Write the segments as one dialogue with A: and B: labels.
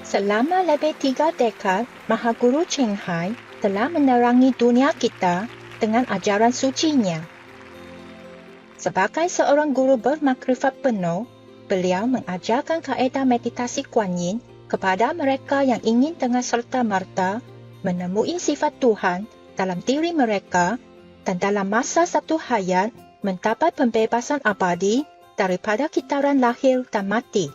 A: Selama lebih 3 dekad, Mahaguru Cheng Hai telah menerangi dunia kita dengan ajaran sucinya. Sebagai seorang guru bermakrifat penuh, beliau mengajarkan kaedah meditasi Kuan Yin kepada mereka yang ingin dengan serta-merta menemui sifat Tuhan dalam diri mereka dan dalam masa satu hayat mendapat pembebasan abadi daripada kitaran lahir dan mati.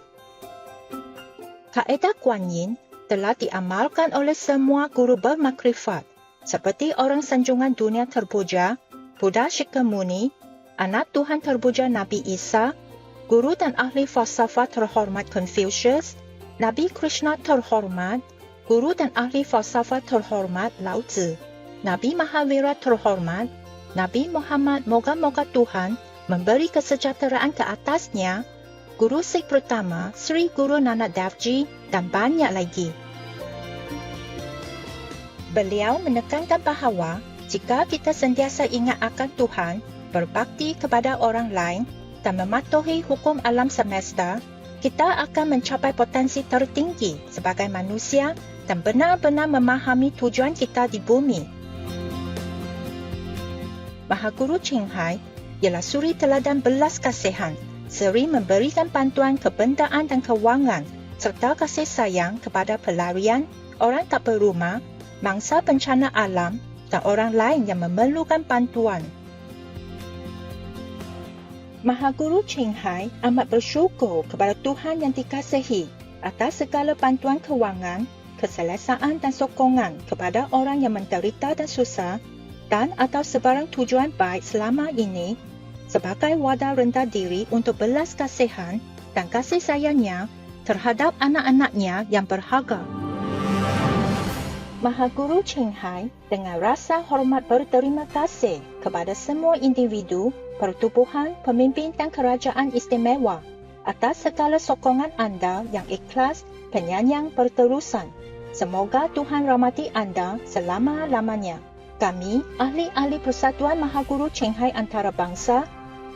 A: Kaedah Kuan Yin telah diamalkan oleh semua guru bermakrifat seperti orang sanjungan dunia terpuja, Buddha Shakyamuni, anak Tuhan terpuja Nabi Isa, guru dan ahli falsafah terhormat Confucius, Nabi Krishna terhormat, guru dan ahli falsafah terhormat Lao Tzu, Nabi Mahavira terhormat, Nabi Muhammad moga-moga Tuhan memberi kesejahteraan ke atasnya, Guru Sikh pertama Sri Guru Nanak Dev Ji dan banyak lagi. Beliau menekankan bahawa jika kita sentiasa ingat akan Tuhan, berbakti kepada orang lain dan mematuhi hukum alam semesta, kita akan mencapai potensi tertinggi sebagai manusia dan benar-benar memahami tujuan kita di bumi. Mahaguru Cheng Hai ialah suri teladan belas kasihan, sering memberikan bantuan kebendaan dan kewangan serta kasih sayang kepada pelarian, orang tak berumah, mangsa bencana alam dan orang lain yang memerlukan bantuan. Mahaguru Cheng Hai amat bersyukur kepada Tuhan yang dikasihi atas segala bantuan kewangan, keselesaan dan sokongan kepada orang yang menderita dan susah dan atas sebarang tujuan baik selama ini sebagai wadah rendah diri untuk belas kasihan dan kasih sayangnya terhadap anak-anaknya yang berharga. Mahaguru Cheng Hai dengan rasa hormat berterima kasih kepada semua individu, pertubuhan, pemimpin dan kerajaan istimewa atas segala sokongan anda yang ikhlas, penyayang berterusan. Semoga Tuhan rahmati anda selama-lamanya. Kami, ahli-ahli Persatuan Mahaguru Cheng Hai Antarabangsa,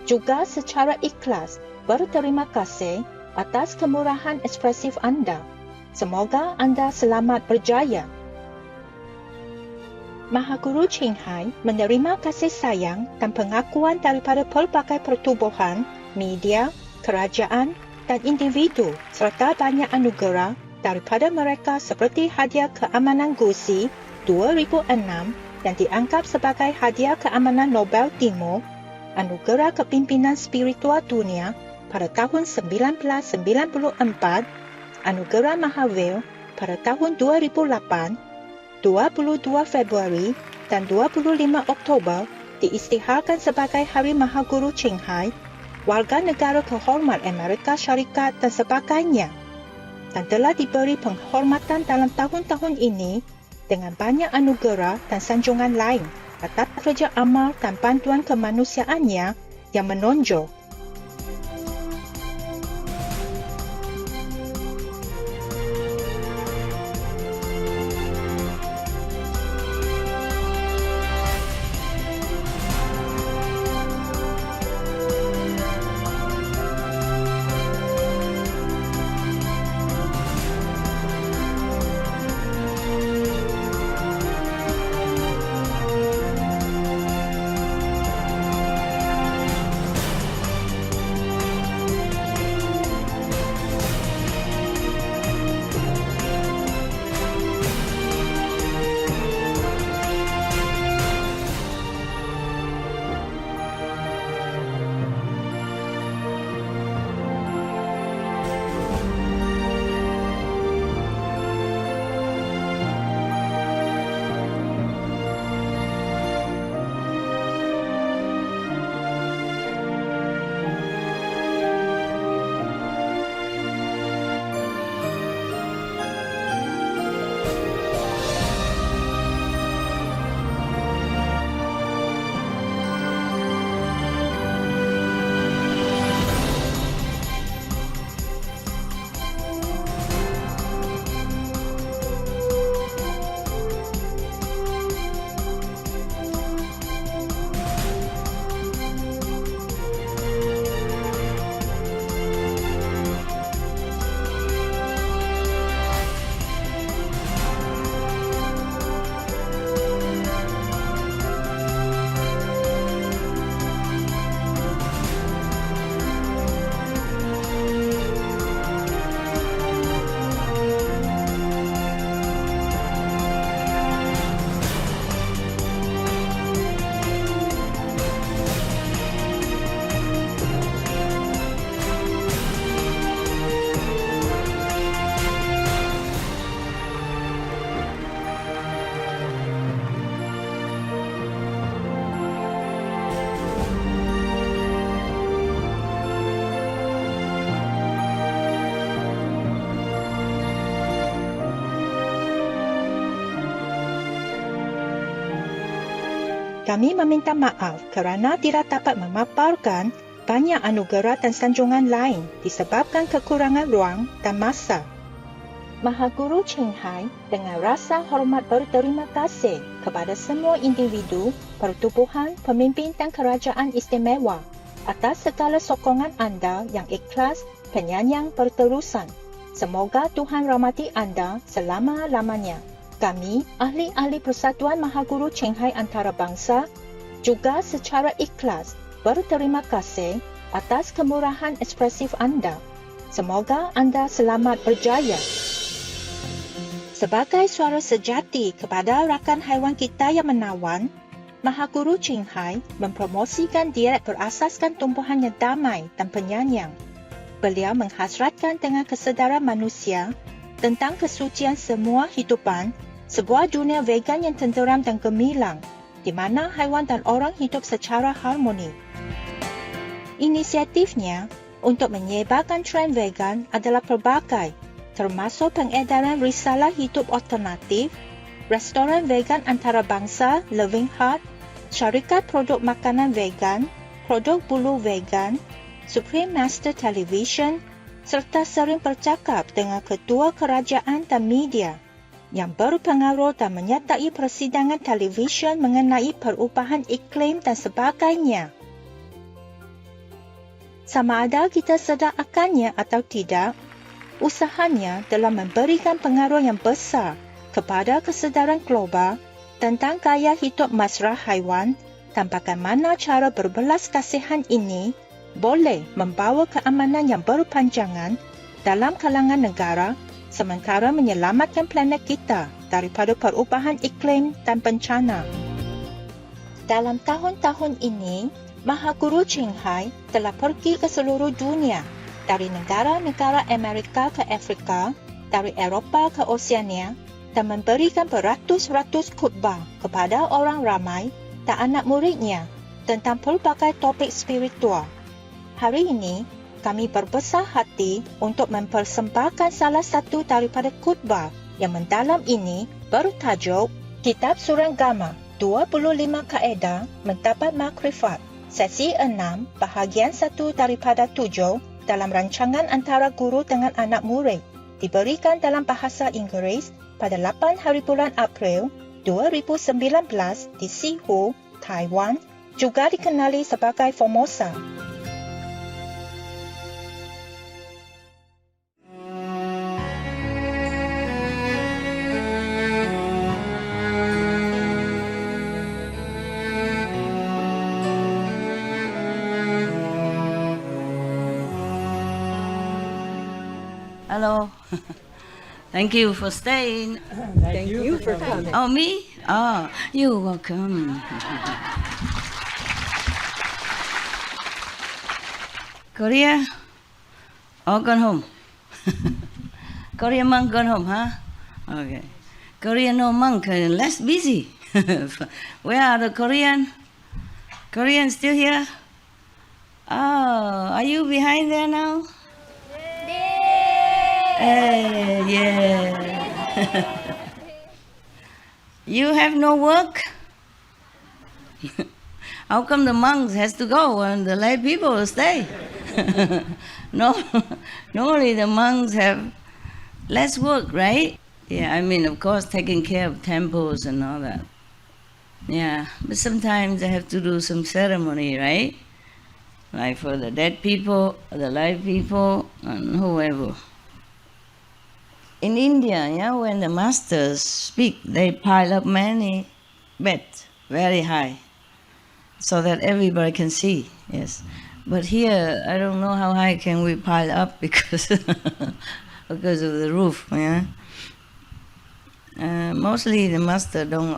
A: juga secara ikhlas berterima kasih atas kemurahan ekspresif anda. Semoga anda selamat berjaya. Mahaguru Cheng Hai menerima kasih sayang dan pengakuan daripada pelbagai pertubuhan, media, kerajaan dan individu serta banyak anugerah daripada mereka seperti hadiah keamanan Gusi 2006 yang dianggap sebagai hadiah keamanan Nobel Timur, Anugerah Kepimpinan Spiritual Dunia pada tahun 1994, Anugerah Mahavir pada tahun 2008, 22 Februari dan 25 Oktober diisytiharkan sebagai Hari Mahaguru Cheng Hai, warga negara kehormat Amerika Syarikat dan sebagainya, dan telah diberi penghormatan dalam tahun-tahun ini dengan banyak anugerah dan sanjungan lain atas kerja amal dan bantuan kemanusiaannya yang menonjol. Kami meminta maaf kerana tidak dapat memaparkan banyak anugerah dan sanjungan lain disebabkan kekurangan ruang dan masa. Mahaguru Ching Hai dengan rasa hormat berterima kasih kepada semua individu, pertubuhan, pemimpin dan kerajaan istimewa atas segala sokongan anda yang ikhlas, penyayang berterusan. Semoga Tuhan rahmati anda selama-lamanya. Kami, ahli-ahli Persatuan Mahaguru Ching Hai Antarabangsa, juga secara ikhlas berterima kasih atas kemurahan ekspresif anda. Semoga anda selamat berjaya. Sebagai suara sejati kepada rakan haiwan kita yang menawan, Mahaguru Ching Hai mempromosikan diet berasaskan tumbuhan yang damai dan penyayang. Beliau menghasratkan dengan kesedaran manusia tentang kesucian semua hidupan, sebuah dunia vegan yang tenteram dan gemilang, di mana haiwan dan orang hidup secara harmoni. Inisiatifnya untuk menyebarkan tren vegan adalah pelbagai, termasuk pengedaran risalah hidup alternatif, restoran vegan antarabangsa Living Heart, syarikat produk makanan vegan, produk bulu vegan, Supreme Master Television, serta sering bercakap dengan ketua kerajaan dan media yang berpengaruh dan menyertai persidangan televisyen mengenai perubahan iklim dan sebagainya. Sama ada kita sedar akannya atau tidak, usahanya telah memberikan pengaruh yang besar kepada kesedaran global tentang gaya hidup mesra haiwan dan bagaimana cara berbelas kasihan ini boleh membawa keamanan yang berpanjangan dalam kalangan negara sementara menyelamatkan planet kita daripada perubahan iklim dan bencana. Dalam tahun-tahun ini, Mahaguru Ching Hai telah pergi ke seluruh dunia, dari negara-negara Amerika ke Afrika, dari Eropah ke Oseania, dan memberikan beratus-ratus khutbah kepada orang ramai dan anak muridnya tentang pelbagai topik spiritual. Hari ini, kami berbesar hati untuk mempersembahkan salah satu daripada khutbah yang mendalam ini bertajuk Kitab Surangama, 25 Kaedah Mendapat Makrifat, sesi 6, bahagian 1 daripada 7 dalam rancangan antara guru dengan anak murid, diberikan dalam bahasa Inggeris pada 8 hari bulan April 2019 di Sihu, Taiwan, juga dikenali sebagai Formosa.
B: Hello. Thank you for staying.
C: Thank you for coming.
B: Oh, me? Oh, you're welcome. Korea? All gone home. Korean monk gone home, huh? Okay. Korean no monk, less busy. Where are the Korean? Korean still here? Oh, are you behind there now? Yeah. You have no work? How come the monks has to go and the lay people stay? No, normally the monks have less work, right? Yeah, I mean, of course, taking care of temples and all that. Yeah, but sometimes they have to do some ceremony, right? Like for the dead people, the live people, and whoever. In India, yeah, when the masters speak, they pile up many beds, very high, so that everybody can see, yes. But here, I don't know how high can we pile up because of the roof, yeah. Mostly the master don't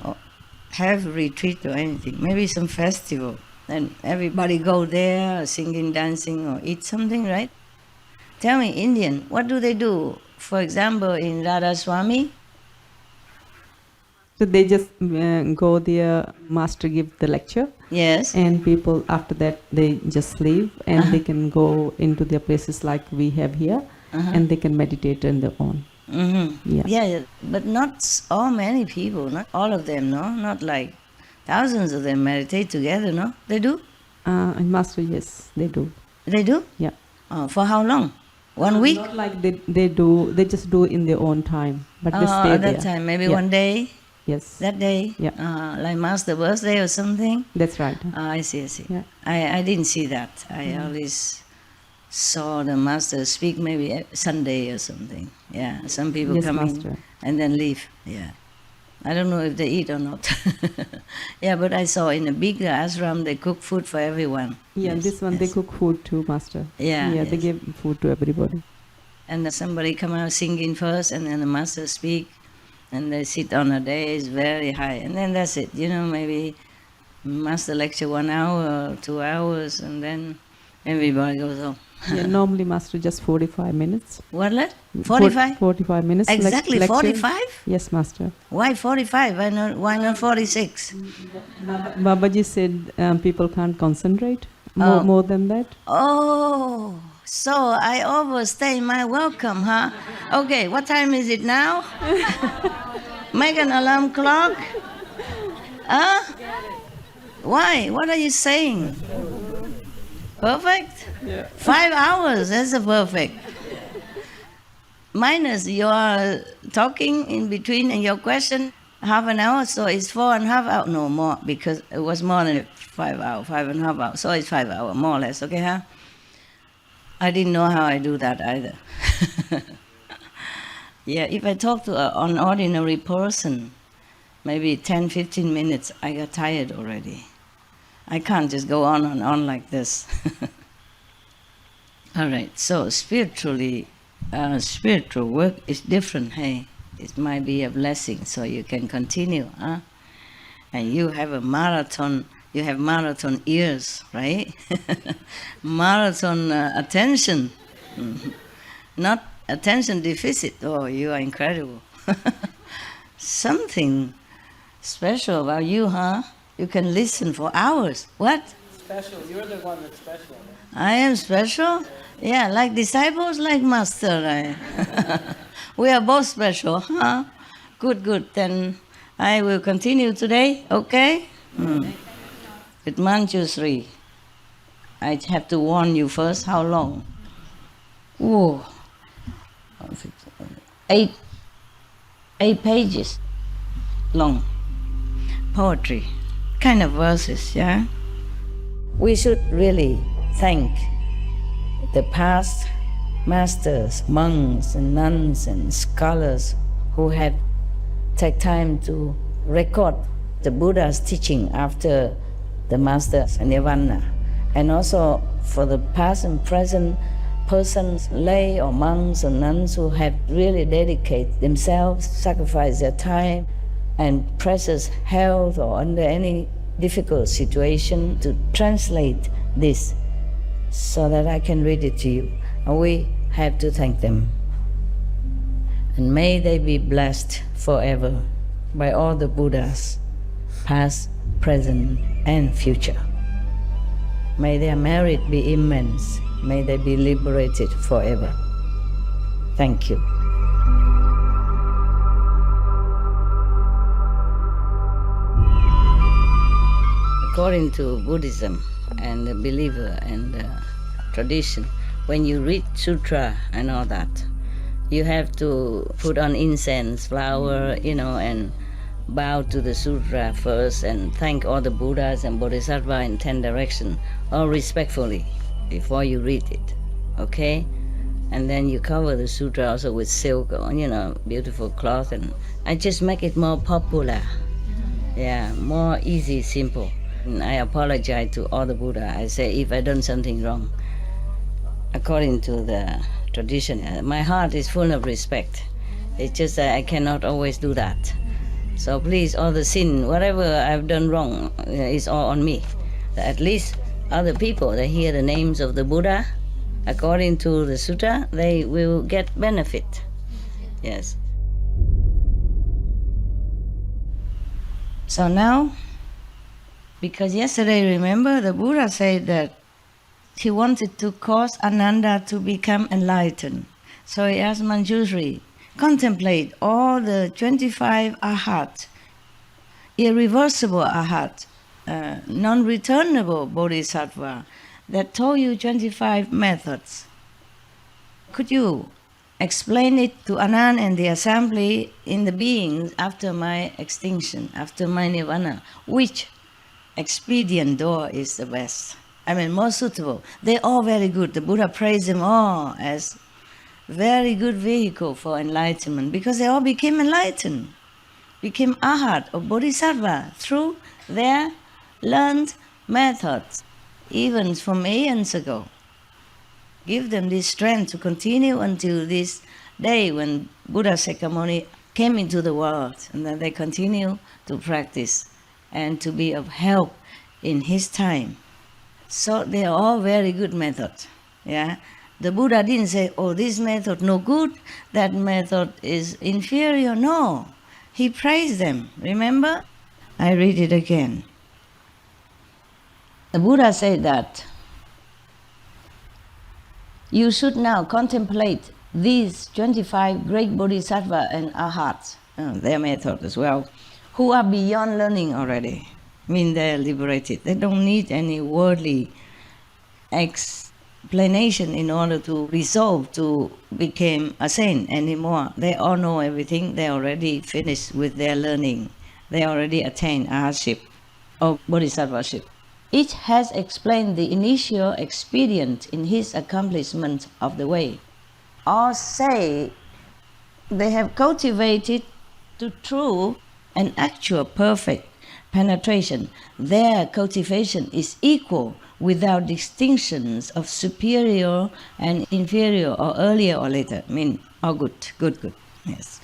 B: have retreat or anything, maybe some festival. Then everybody go there, singing, dancing, or eat something, right? Tell me, Indian, what do they do? For example, in Radha Swami?
C: So they just go there, master give the lecture.
B: Yes.
C: And people after that, they just leave and they can go into their places like we have here and they can meditate on their own.
B: Yeah, but not all many people, not all of them, no? Not like Thousands of them meditate together, no? They do?
C: And Master, yes, they do.
B: They do?
C: Yeah.
B: For how long? 1 week?
C: Not like they do. They just do in their own time, but they stay
B: at
C: there.
B: that time, maybe
C: Yeah.
B: 1 day?
C: Yes.
B: That day?
C: Yeah.
B: Like Master birthday or something?
C: That's right.
B: I see.
C: Yeah.
B: I didn't see that. I always saw the Master speak maybe Sunday or something. Yeah, some people
C: Yes,
B: come
C: Master.
B: in and then leave. Yeah. I don't know if they eat or not. Yeah, but I saw in a big ashram they cook food for everyone.
C: Yeah,
B: Yes,
C: this one
B: yes.
C: they cook food too, Master.
B: Yeah,
C: Yeah, they
B: yes.
C: give food to everybody.
B: And then somebody come out singing first, and then the Master speak, and they sit on a dais very high, and then that's it. Maybe Master lecture 1 hour or 2 hours, and then everybody goes home.
C: Yeah, normally Master just 45 minutes.
B: What? 45?
C: 45 minutes.
B: Exactly,
C: lecture.
B: 45?
C: Yes, Master.
B: Why 45? Why not 46?
C: Babaji said people can't concentrate more than that.
B: Oh, so I overstay my welcome, huh? Okay, what time is it now? Make an alarm clock? Huh? Why? What are you saying? Perfect?
C: Yeah.
B: 5 hours, that's a perfect. Minus you are talking in between and your question, half an hour, so it's 4.5 hours. No, more, because it was more than 5 hours, 5.5 hours. So it's 5 hours, more or less, okay, huh? I didn't know how I do that either. Yeah, if I talk to an ordinary person, maybe 10, 15 minutes, I got tired already. I can't just go on and on like this. All right, so spiritual work is different, hey? It might be a blessing, so you can continue, huh? And you have a marathon, you have marathon ears, right? Marathon attention, not attention deficit. Oh, you are incredible. Something special about you, huh? You can listen for hours. What?
D: Special. You're the one that's special.
B: I am special? Yeah, like disciples, like Master. Right? We are both special, huh? Good. Then I will continue today, okay? With Manjushri. I have to warn you first, how long? Ooh. 8 pages long. Poetry. Kind of verses, yeah? We should really thank the past masters, monks and nuns and scholars who had take time to record the Buddha's teaching after the master's nirvana, and also for the past and present persons, lay or monks or nuns who have really dedicated themselves, sacrificed their time and precious health or under any difficult situation to translate this so that I can read it to you. And we have to thank them. And may they be blessed forever by all the Buddhas, past, present, and future. May their merit be immense. May they be liberated forever. Thank you. According to Buddhism and the believer and the tradition, when you read Sutra and all that, you have to put on incense, flower, and bow to the Sutra first and thank all the Buddhas and Bodhisattva in 10 directions, all respectfully, before you read it, okay? And then you cover the Sutra also with silk, beautiful cloth, and I just make it more popular. Yeah, more easy, simple. And I apologize to all the Buddha. I say if I done something wrong, according to the tradition, my heart is full of respect. It's just that I cannot always do that. So please, all the sin, whatever I've done wrong, is all on me. At least other people, they hear the names of the Buddha, according to the Sutra, they will get benefit. Yes. So now, because yesterday, remember, the Buddha said that he wanted to cause Ananda to become enlightened. So he asked Manjushri, contemplate all the 25 arhats. irreversible arhat, non-returnable bodhisattva that told you 25 methods. Could you explain it to Anand and the assembly in the beings after my extinction, after my nirvana? Which expedient door is the best? I mean, most suitable. They're all very good. The Buddha praised them all as very good vehicle for enlightenment because they all became enlightened, became arhat or bodhisattva through their learned methods, even from aeons ago. Give them this strength to continue until this day when Buddha Shakyamuni came into the world, and then they continue to practice and to be of help in his time. So they are all very good methods. Yeah? The Buddha didn't say, oh, this method no good, that method is inferior. No. He praised them. Remember? I read it again. The Buddha said that you should now contemplate these 25 great bodhisattva and arhats, their method as well, who are beyond learning already. I mean, they're liberated. They don't need any worldly explanation in order to resolve to become a saint anymore. They all know everything. They already finished with their learning. They already attained arhatship or bodhisattvaship. Each has explained the initial expedient in his accomplishment of the way. All say they have cultivated to true and actual perfect penetration. Their cultivation is equal without distinctions of superior and inferior or earlier or later. I mean, all good. Yes.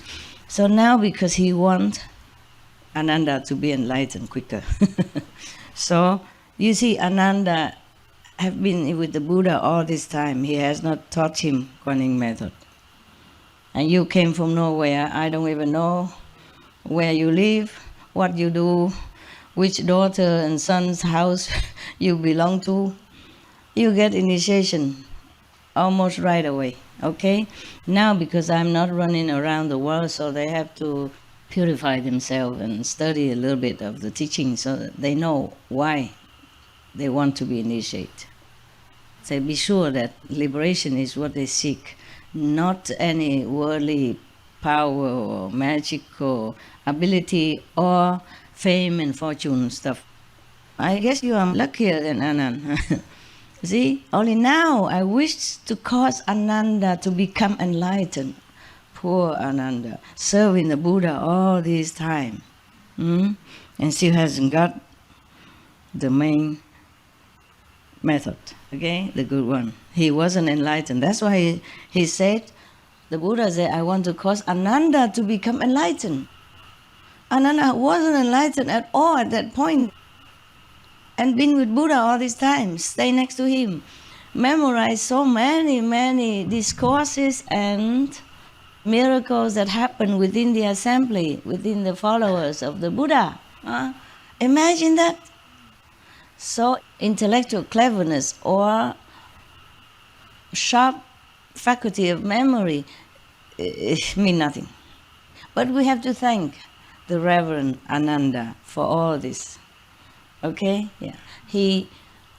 B: So now because he wants Ananda to be enlightened quicker. So you see, Ananda have been with the Buddha all this time. He has not taught him Guanyin method. And you came from nowhere. I don't even know where you live, what you do, which daughter and son's house you belong to. You get initiation almost right away, okay? Now because I'm not running around the world, so they have to purify themselves and study a little bit of the teaching so that they know why they want to be initiated. So be sure that liberation is what they seek, not any worldly power or magical ability or fame and fortune stuff. I guess you are luckier than Anand. See, only now I wish to cause Ananda to become enlightened. Poor Ananda, serving the Buddha all this time. And still hasn't got the main method, okay, the good one. He wasn't enlightened. That's why he said, the Buddha said, I want to cause Ananda to become enlightened. Ananda wasn't enlightened at all at that point, and been with Buddha all this time, stay next to him, memorize so many discourses and miracles that happen within the assembly, within the followers of the Buddha. Imagine that. So intellectual cleverness or sharp faculty of memory mean nothing. But we have to thank the Reverend Ananda for all this. Okay? Yeah. He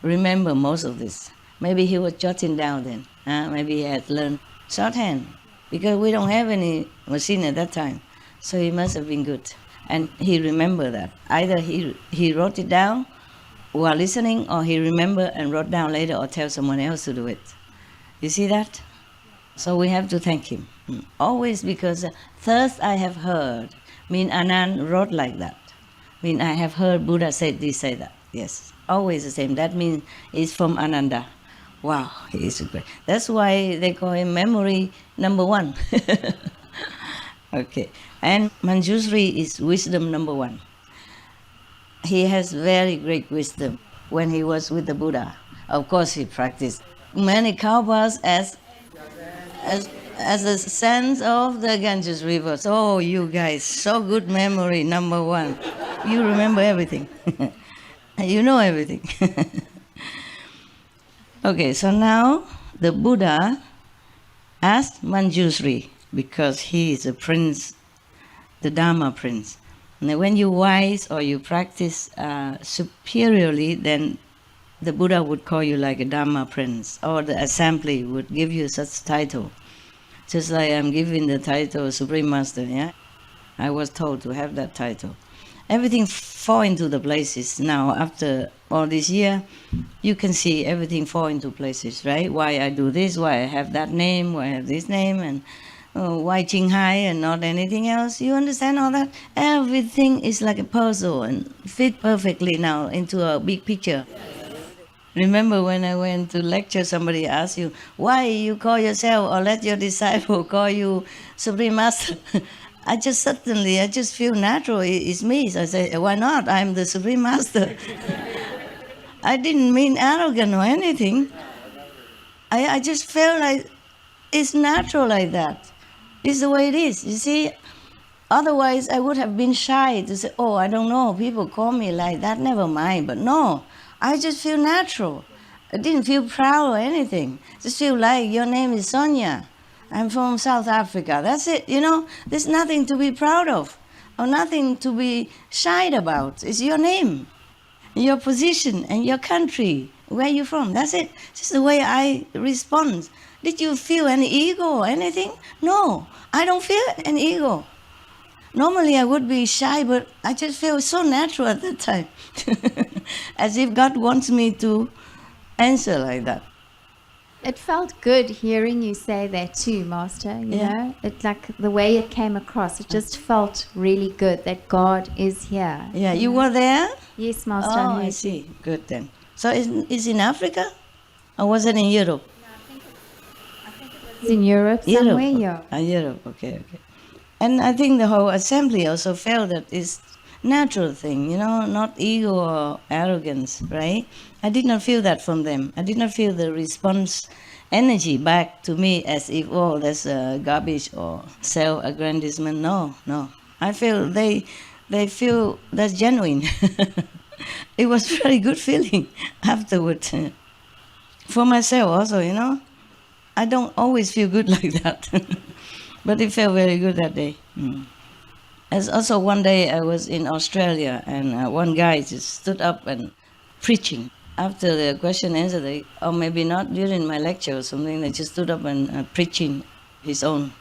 B: remembered most of this. Maybe he was jotting down then. Maybe he had learned shorthand. Because we don't have any machine at that time. So he must have been good. And he remembered that. Either he wrote it down while listening, or he remembered and wrote down later, or tell someone else to do it. You see that? So we have to thank him. Always, because first I have heard, mean Anand wrote like that. Mean I have heard Buddha said this, say that. Yes, always the same. That means it's from Ananda. Wow, he is great. That's why they call him memory number one. Okay. And Manjushri is wisdom number one. He has very great wisdom when he was with the Buddha. Of course, he practiced many kalpas as the sands of the Ganges River. So you guys, so good memory, number one. You remember everything. You know everything. Okay, so now the Buddha asked Manjushri, because he is a prince, the Dharma prince. Now, when you wise or you practice superiorly, then the Buddha would call you like a Dharma Prince, or the assembly would give you such title. Just like I'm giving the title Supreme Master, yeah? I was told to have that title. Everything fall into the places now. After all this year, you can see everything fall into places, right? Why I do this, why I have that name, why I have this name, and why Qinghai and not anything else. You understand all that? Everything is like a puzzle and fit perfectly now into a big picture. Remember when I went to lecture, somebody asked you, why you call yourself or let your disciple call you Supreme Master? I just feel natural, it's me. So I say, why not? I'm the Supreme Master. I didn't mean arrogant or anything. I just felt like it's natural like that. It's the way it is, you see. Otherwise, I would have been shy to say, oh, I don't know, people call me like that, never mind. But no, I just feel natural. I didn't feel proud or anything. Just feel like your name is Sonia. I'm from South Africa. That's it, you know. There's nothing to be proud of or nothing to be shy about. It's your name, your position, and your country, where you're from. That's it. Just the way I respond. Did you feel any ego or anything? No, I don't feel an ego. Normally I would be shy, but I just feel so natural at that time. As if God wants me to answer like that.
E: It felt good hearing you say that too, Master. You know, it's like the way it came across. It just felt really good that God is here.
B: Yeah, you were there?
E: Yes, Master.
B: Oh, I see. Good then. So is in Africa? Or was it in Europe?
E: It's in Europe somewhere, yeah.
B: Europe, okay. And I think the whole assembly also felt that it's natural thing, you know, not ego or arrogance, right? I did not feel that from them. I did not feel the response energy back to me as if, oh, that's garbage or self-aggrandizement. No. I feel they feel that's genuine. It was very good feeling afterward. For myself also, you know. I don't always feel good like that. But it felt very good that day. As also one day I was in Australia and one guy just stood up and preaching. After the question and answer, or maybe not during my lecture or something, they just stood up and preaching his own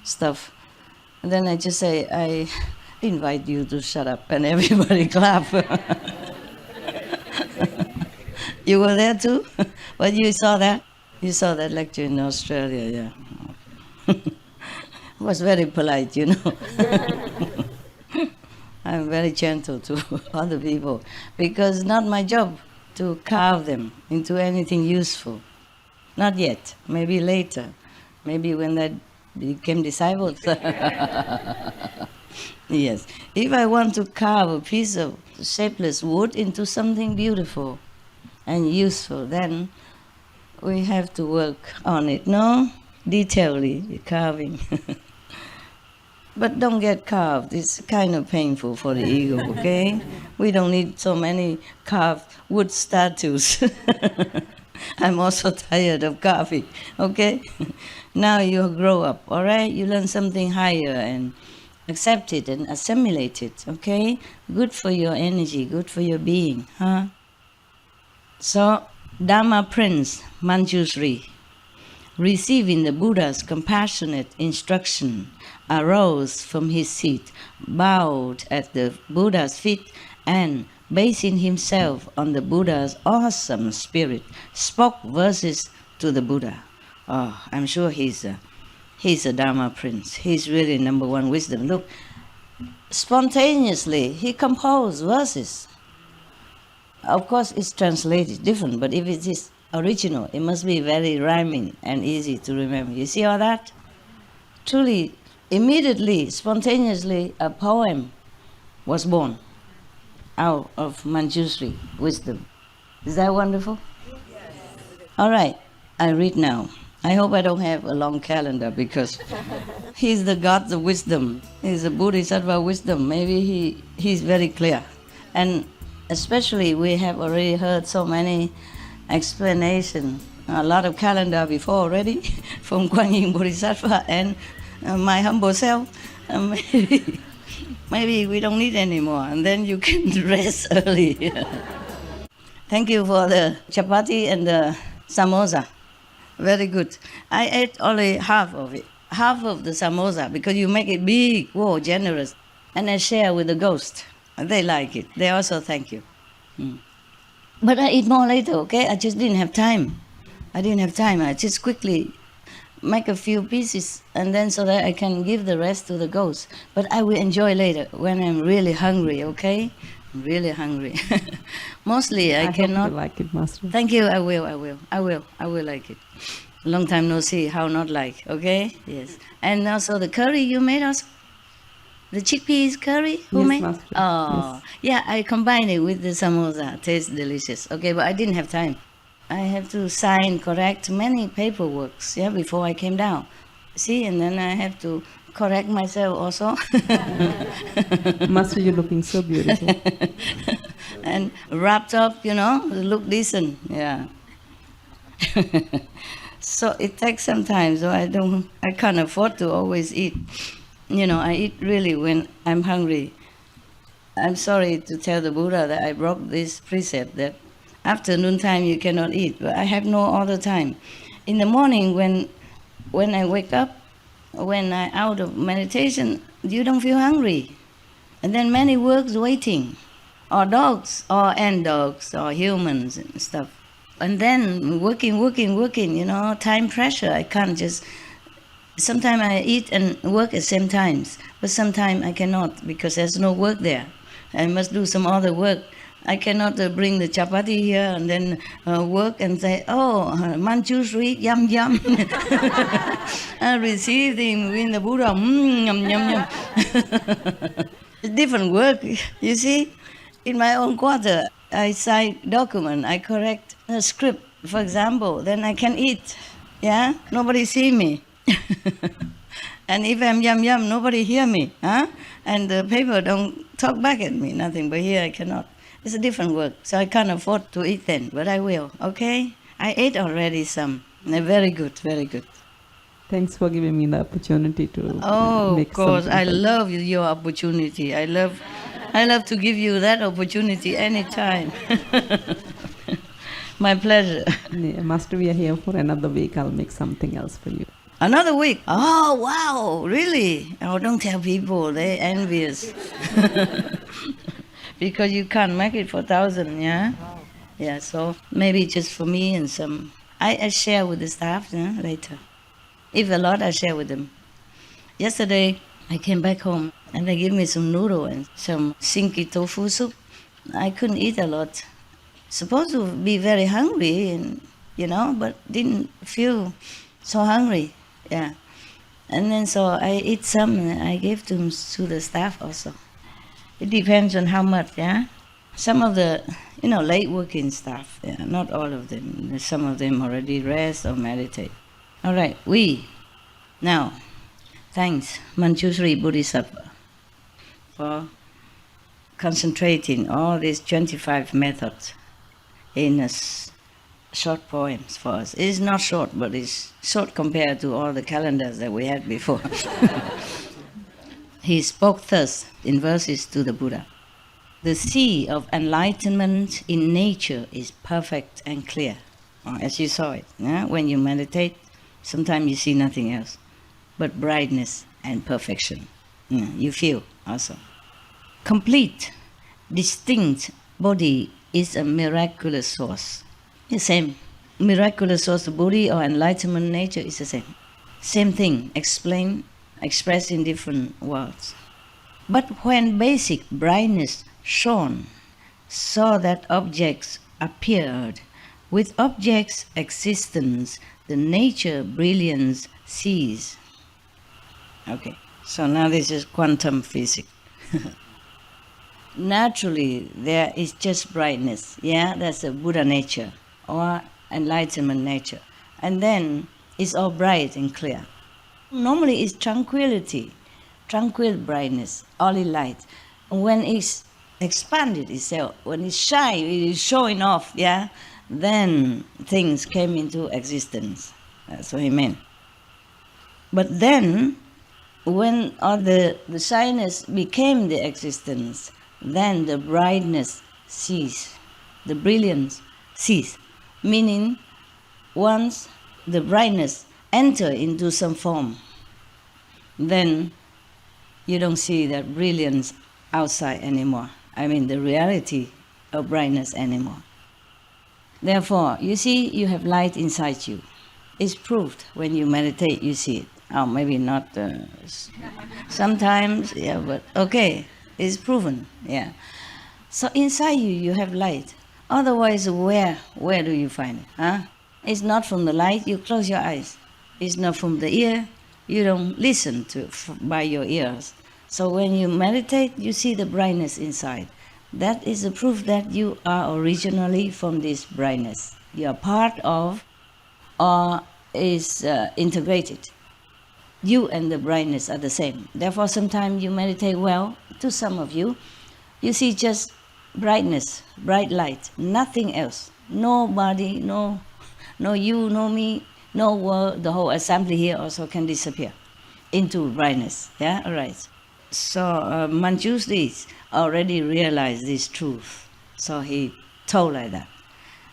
B: stuff. And then I just say, I invite you to shut up, and everybody clap. You were there too? But you saw that? You saw that lecture in Australia, yeah. It was very polite, you know. I'm very gentle to other people because it's not my job to carve them into anything useful. Not yet, maybe later. Maybe when they became disciples. Yes. If I want to carve a piece of shapeless wood into something beautiful and useful, then we have to work on it, no? Detailedly, carving. But don't get carved. It's kind of painful for the ego, okay? We don't need so many carved wood statues. I'm also tired of carving, okay? Now you grow up, all right? You learn something higher and accept it and assimilate it, okay? Good for your energy, good for your being, huh? So, Dharma Prince Manjushri, receiving the Buddha's compassionate instruction, arose from his seat, bowed at the Buddha's feet, and, basing himself on the Buddha's awesome spirit, spoke verses to the Buddha. Oh, I'm sure he's a Dharma Prince. He's really number one wisdom. Look, spontaneously, he composed verses. Of course, it's translated different, but if it is original, it must be very rhyming and easy to remember. You see all that? Truly, immediately, spontaneously, a poem was born out of Manjushri wisdom. Is that wonderful? Yes. All right, I read now. I hope I don't have a long calendar because he's the God of wisdom. He's a Bodhisattva wisdom. Maybe he's very clear. And especially we have already heard so many explanations, a lot of calendar before already from Guanyin Bodhisattva and my humble self. maybe we don't need any more, and then you can rest early. Thank you for the chapati and the samosa. Very good. I ate only half of it, half of the samosa, because you make it big, whoa, generous. And I share with the ghost. They like it. They also thank you. But I eat more later, okay? I just didn't have time. I just quickly make a few pieces, and then so that I can give the rest to the ghost. But I will enjoy later when I'm really hungry, okay? I'm really hungry. Mostly I cannot.
C: Hope you like it, Master.
B: Thank you. I will like it. Long time no see. How not like? Okay. Yes. And also the curry you made also. The chickpeas curry. Who
C: Yes,
B: made?
C: Master.
B: Oh, yeah. I combined it with the samosa. Tastes delicious. Okay, but I didn't have time. I have to correct many paperworks. Yeah, before I came down. See, and then I have to correct myself also.
C: Master, you're looking so beautiful.
B: And wrapped up, look decent. Yeah. So it takes some time. So I can't afford to always eat. I eat really when I'm hungry. I'm sorry to tell the Buddha that I broke this precept that afternoon time you cannot eat, but I have no other time. In the morning when I wake up, when I'm out of meditation, you don't feel hungry. And then many works waiting, or dogs, or dogs, or humans and stuff. And then working, time pressure. I can't just... Sometimes I eat and work at the same times, but sometimes I cannot because there's no work there. I must do some other work. I cannot bring the chapati here and then work and say, oh, manchu sweet, yum, yum. I receive them in the Buddha, yum, yum, yum. It's different work, you see. In my own quarter, I sign document, I correct a script, for example, then I can eat. Yeah, nobody see me. And if I'm yum, yum, nobody hear me. And the paper don't talk back at me, nothing, but here I cannot. It's a different work, so I can't afford to eat then, but I will, okay? I ate already some. Very good, very good.
C: Thanks for giving me the opportunity to make
B: of course,
C: something
B: I
C: for you.
B: love your opportunity. I love to give you that opportunity anytime. My pleasure.
C: Yeah, Master, we are here for another week. I'll make something else for you.
B: Another week? Oh, wow, really? Oh, don't tell people, they're envious. Because you can't make it for 1,000, yeah? Yeah, so maybe just for me and some... I share with the staff later. If a lot, I share with them. Yesterday, I came back home and they gave me some noodle and some stinky tofu soup. I couldn't eat a lot. Supposed to be very hungry, and, but didn't feel so hungry. Yeah. And then so I eat some and I gave to the staff also. It depends on how much, yeah? Some of the, late working staff, yeah, not all of them. Some of them already rest or meditate. All right, now, thanks, Manjushri Bodhisattva, for concentrating all these 25 methods in short poems for us. It is not short, but it's short compared to all the calendars that we had before. He spoke thus in verses to the Buddha. The sea of enlightenment in nature is perfect and clear. As you saw it, when you meditate, sometimes you see nothing else but brightness and perfection. You feel also. Complete, distinct body is a miraculous source. The same. Miraculous source of Buddhi or enlightenment nature is the same. Same thing, expressed in different words. But when basic brightness shone, so that objects appeared, with objects' existence, the nature brilliance ceased. Okay, so now this is quantum physics. Naturally, there is just brightness. Yeah, that's the Buddha nature or enlightenment nature. And then it's all bright and clear. Normally it's tranquility, tranquil brightness, only light. When it's expanded itself, when it's shine, it is showing off, yeah, then things came into existence. That's what he meant. But then when all the shyness became the existence, then the brightness ceased, the brilliance ceased. Meaning, once the brightness enter into some form, then you don't see that brilliance outside anymore. I mean the reality of brightness anymore. Therefore, you see, you have light inside you. It's proved when you meditate, you see it. Oh, maybe not sometimes, yeah, but okay, it's proven, yeah. So inside you, you have light. Otherwise, where do you find it? Huh? It's not from the light, you close your eyes. It's not from the ear, you don't listen to by your ears. So when you meditate, you see the brightness inside. That is a proof that you are originally from this brightness. You are part of or is integrated. You and the brightness are the same. Therefore, sometimes you meditate well, to some of you, you see just brightness, bright light, nothing else. Nobody, no you, no me, no world, the whole assembly here also can disappear into brightness. Yeah, all right. So Manjushri already realized this truth. So he told like that.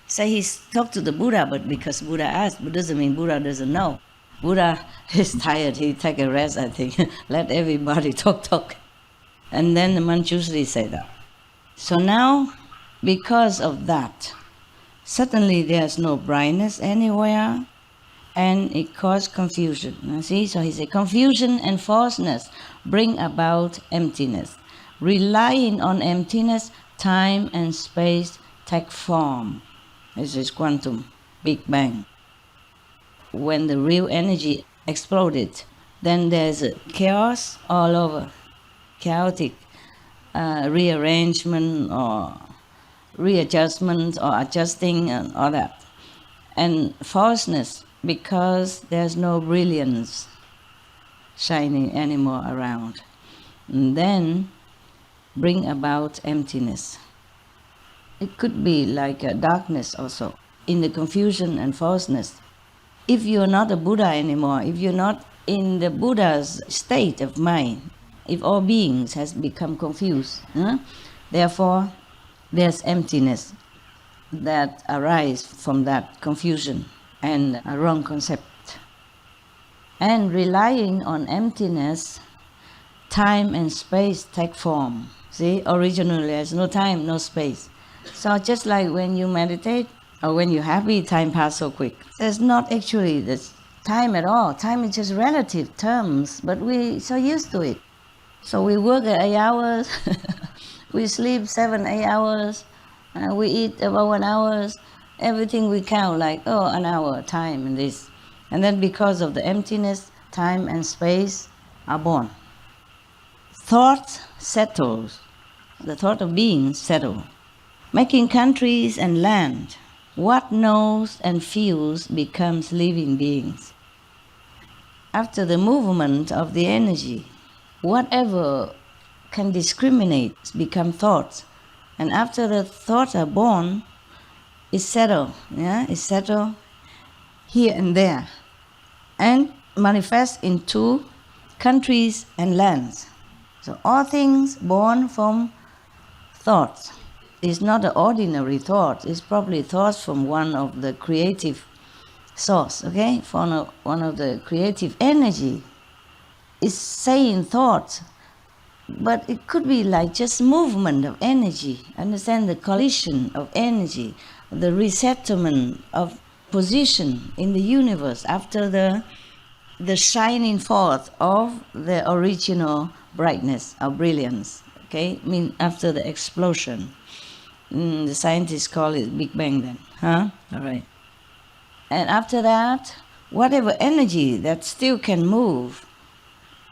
B: Say he talked to the Buddha, but because Buddha asked, but doesn't mean Buddha doesn't know. Buddha is tired, he take a rest, I think. Let everybody talk. And then the Manjushri said that. So now, because of that, suddenly there's no brightness anywhere, and it caused confusion. You see, so he said, confusion and falseness bring about emptiness. Relying on emptiness, time and space take form. This is quantum, Big Bang. When the real energy exploded, then there's a chaos all over, chaotic rearrangement or readjustment or adjusting and all that. And falseness, because there's no brilliance shining anymore around. And then bring about emptiness. It could be like a darkness also, in the confusion and falseness. If you're not a Buddha anymore, if you're not in the Buddha's state of mind, if all beings has become confused, therefore there's emptiness that arises from that confusion and a wrong concept. And relying on emptiness, time and space take form. See, originally there's no time, no space. So just like when you meditate or when you're happy, time passes so quick. There's not actually this time at all. Time is just relative terms, but we're so used to it. So we work 8 hours, we sleep 7, 8 hours, we eat about 1 hour. Everything we count like, oh, an hour, time and this. And then because of the emptiness, time and space are born. Thought settles. The thought of being settle. Making countries and land. What knows and feels becomes living beings. After the movement of the energy, whatever can discriminate become thoughts. And after the thoughts are born, it's settled. Yeah? It's settled here and there. And manifest into countries and lands. So all things born from thoughts. It's not an ordinary thought. It's probably thoughts from one of the creative source, okay? From one of the creative energy. It's saying thoughts, but it could be like just movement of energy. Understand the collision of energy, the resettlement of position in the universe after the shining forth of the original brightness or brilliance, okay? I mean, after the explosion. The scientists call it Big Bang then, huh? All right. And after that, whatever energy that still can move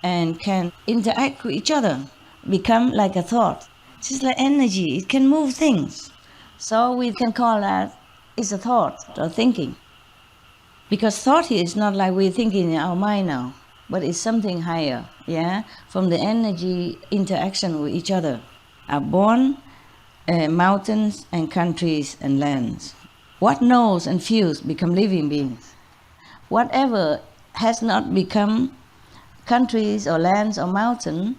B: and can interact with each other become like a thought. Just like energy, it can move things. So we can call that it's a thought or thinking. Because thought here is not like we're thinking in our mind now, but it's something higher, yeah? From the energy interaction with each other are born mountains and countries and lands. What knows and feels become living beings. Whatever has not become countries or lands or mountain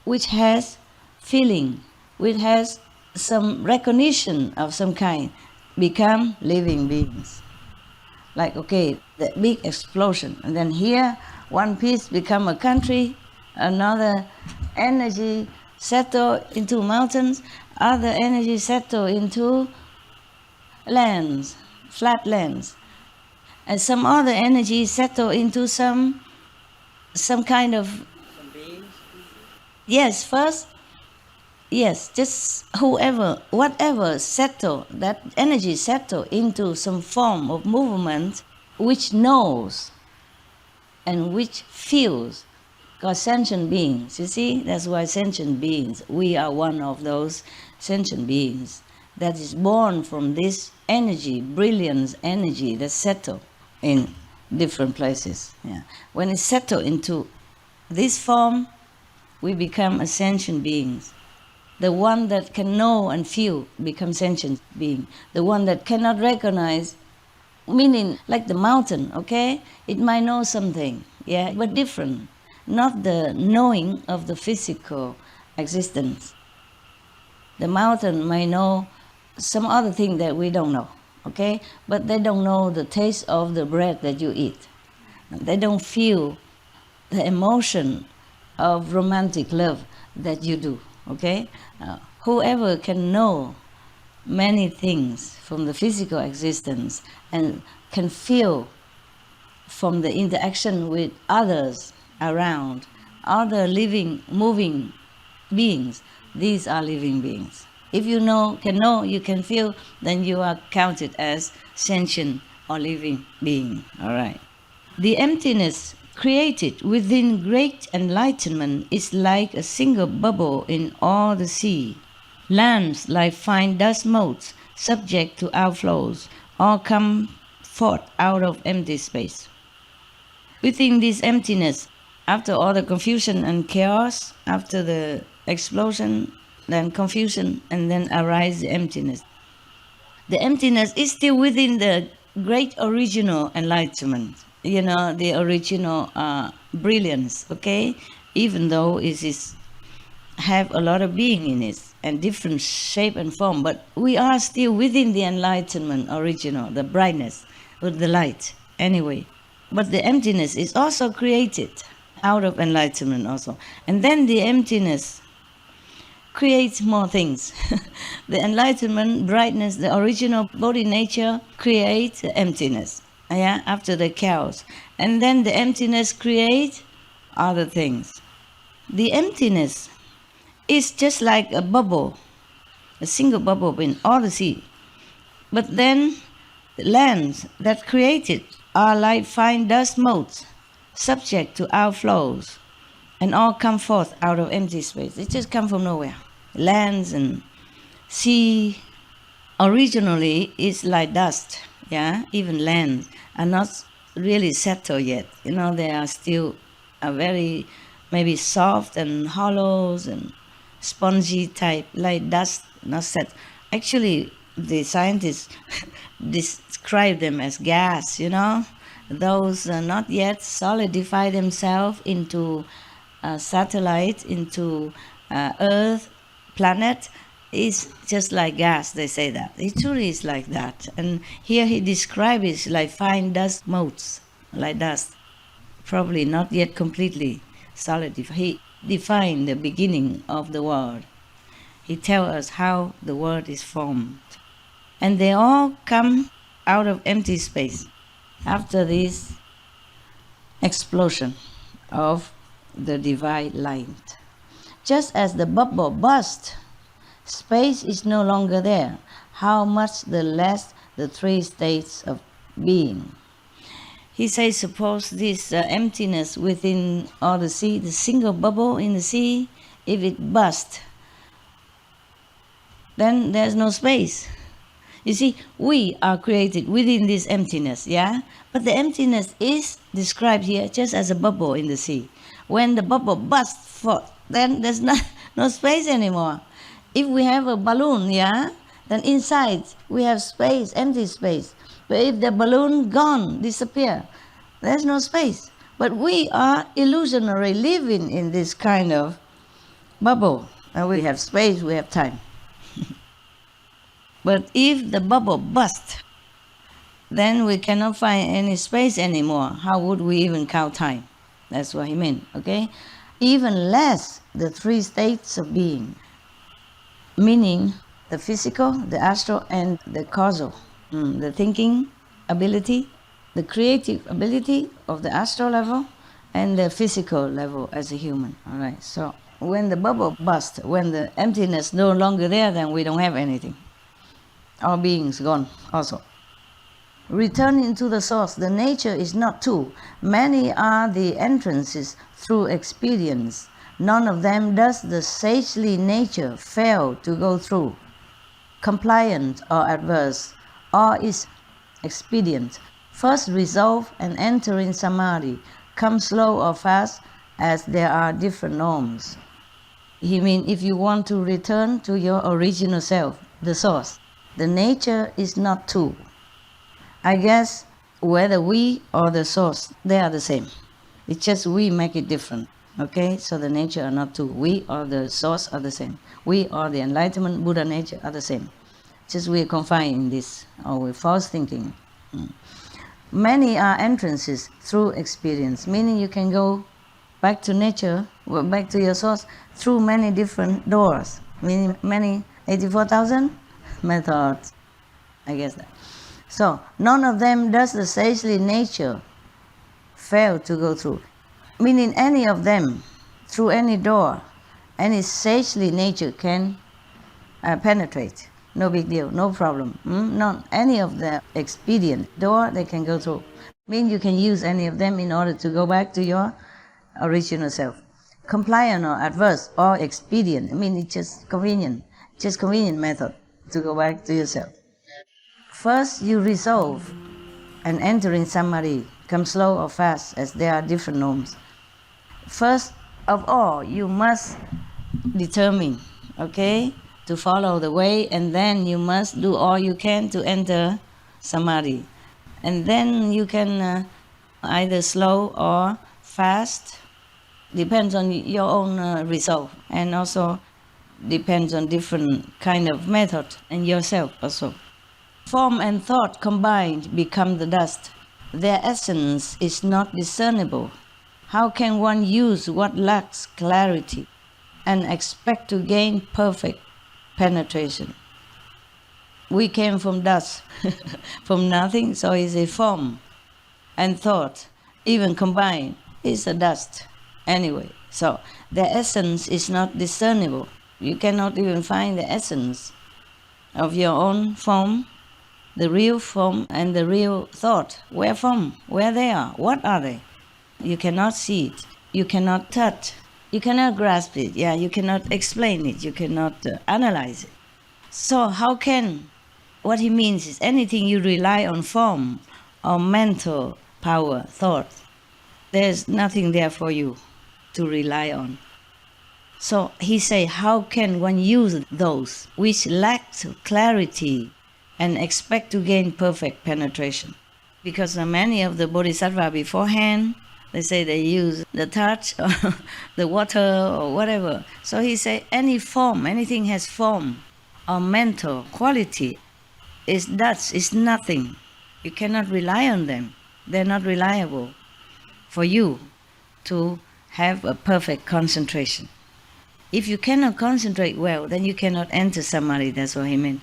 B: which has feeling, which has some recognition of some kind, become living beings. Like, okay, the big explosion, and then here one piece become a country, another energy settle into mountains, other energy settle into lands, flat lands, and some other energy settle into some kind of...
D: Some beings?
B: Yes, first, yes, just whoever, whatever settle, that energy settle into some form of movement which knows and which feels, called sentient beings. You see, that's why sentient beings, we are one of those sentient beings that is born from this energy, brilliance energy that settle in different places. Yeah. When it settle into this form, we become a sentient beings. The one that can know and feel becomes sentient being. The one that cannot recognize, meaning like the mountain, okay? It might know something, yeah, but different. Not the knowing of the physical existence. The mountain may know some other thing that we don't know, okay? But they don't know the taste of the bread that you eat. They don't feel the emotion of romantic love that you do, okay? Whoever can know many things from the physical existence and can feel from the interaction with others around, other living, moving beings, these are living beings. If you can know, you can feel, then you are counted as sentient or living being, all right? The emptiness created within great enlightenment is like a single bubble in all the sea. Lands like fine dust motes, subject to outflows, all come forth out of empty space. Within this emptiness, after all the confusion and chaos, after the explosion, then confusion, and then arise the emptiness. The emptiness is still within the great original enlightenment, the original brilliance, okay? Even though it is have a lot of being in it and different shape and form, but we are still within the enlightenment original, the brightness with the light anyway. But the emptiness is also created out of enlightenment also. And then the emptiness creates more things. The enlightenment, brightness, the original body nature creates the emptiness, yeah, after the chaos. And then the emptiness creates other things. The emptiness is just like a bubble, a single bubble in all the sea. But then the lands that created are like fine dust motes, subject to outflows, and all come forth out of empty space. They just come from nowhere. Lands and sea originally is like dust, yeah? Even lands are not really settled yet. They are still very maybe soft and hollows and spongy type, like dust, not set. Actually, the scientists describe them as gas, Those not yet solidify themselves into satellite, into Earth, planet, is just like gas, they say that. It truly is like that. And here he describes it like fine dust motes, like dust. Probably not yet completely solidified. He defined the beginning of the world. He tells us how the world is formed. And they all come out of empty space after this explosion of the divine light. Just as the bubble burst, space is no longer there. How much the less the three states of being. He says, suppose this emptiness within all the sea, the single bubble in the sea, if it bursts, then there's no space. You see, we are created within this emptiness, yeah? But the emptiness is described here just as a bubble in the sea. When the bubble bursts forth, then there's no space anymore. If we have a balloon, yeah, then inside we have space, empty space. But if the balloon gone, disappear, there's no space. But we are illusionary living in this kind of bubble. And we have space, we have time. But if the bubble bursts, then we cannot find any space anymore. How would we even count time? That's what he meant, okay? Even less the three states of being, meaning the physical, the astral, and the causal. The thinking ability, the creative ability of the astral level, and the physical level as a human. All right. So when the bubble bursts, when the emptiness no longer there, then we don't have anything. Our being's gone also. Returning to the source, the nature is not two. Many are the entrances through experience. None of them does the sagely nature fail to go through. Compliant or adverse, or is expedient. First resolve and enter in samadhi. Come slow or fast, as there are different norms. He means if you want to return to your original self, the source, the nature is not two. I guess whether we or the source, they are the same. It's just we make it different. Okay, so the nature are not two. We or the source are the same. We or the enlightenment Buddha nature are the same. Just we are confined in this, or with false thinking. Many are entrances through experience, meaning you can go back to nature, back to your source, through many different doors, meaning many 84,000 methods. I guess that. So, none of them does the sagely nature fail to go through. Meaning any of them, through any door, any sagely nature can penetrate. No big deal, no problem. Not any of the expedient door they can go through. Mean you can use any of them in order to go back to your original self. Compliant or adverse or expedient, I mean it's just convenient method to go back to yourself. First you resolve and enter in samadhi, come slow or fast as there are different norms. First of all, you must determine, okay, to follow the way, and then you must do all you can to enter samadhi. And then you can either slow or fast, depends on your own resolve, and also depends on different kind of method and yourself also. Form and thought combined become the dust. Their essence is not discernible. How can one use what lacks clarity and expect to gain perfect penetration? We came from dust, from nothing, so it's a form and thought, even combined, is a dust anyway. So their essence is not discernible. You cannot even find the essence of your own form, the real form and the real thought. Where from? Where they are? What are they? You cannot see it. You cannot touch. You cannot grasp it. Yeah, you cannot explain it. You cannot analyze it. So how can, what he means is anything you rely on form or mental power, thought, there's nothing there for you to rely on. So he say, how can one use those which lack clarity and expect to gain perfect penetration? Because many of the bodhisattva beforehand, they say they use the touch or the water or whatever. So he say any form, anything has form or mental quality is dust, is nothing. You cannot rely on them. They're not reliable for you to have a perfect concentration. If you cannot concentrate well, then you cannot enter samadhi. That's what he meant.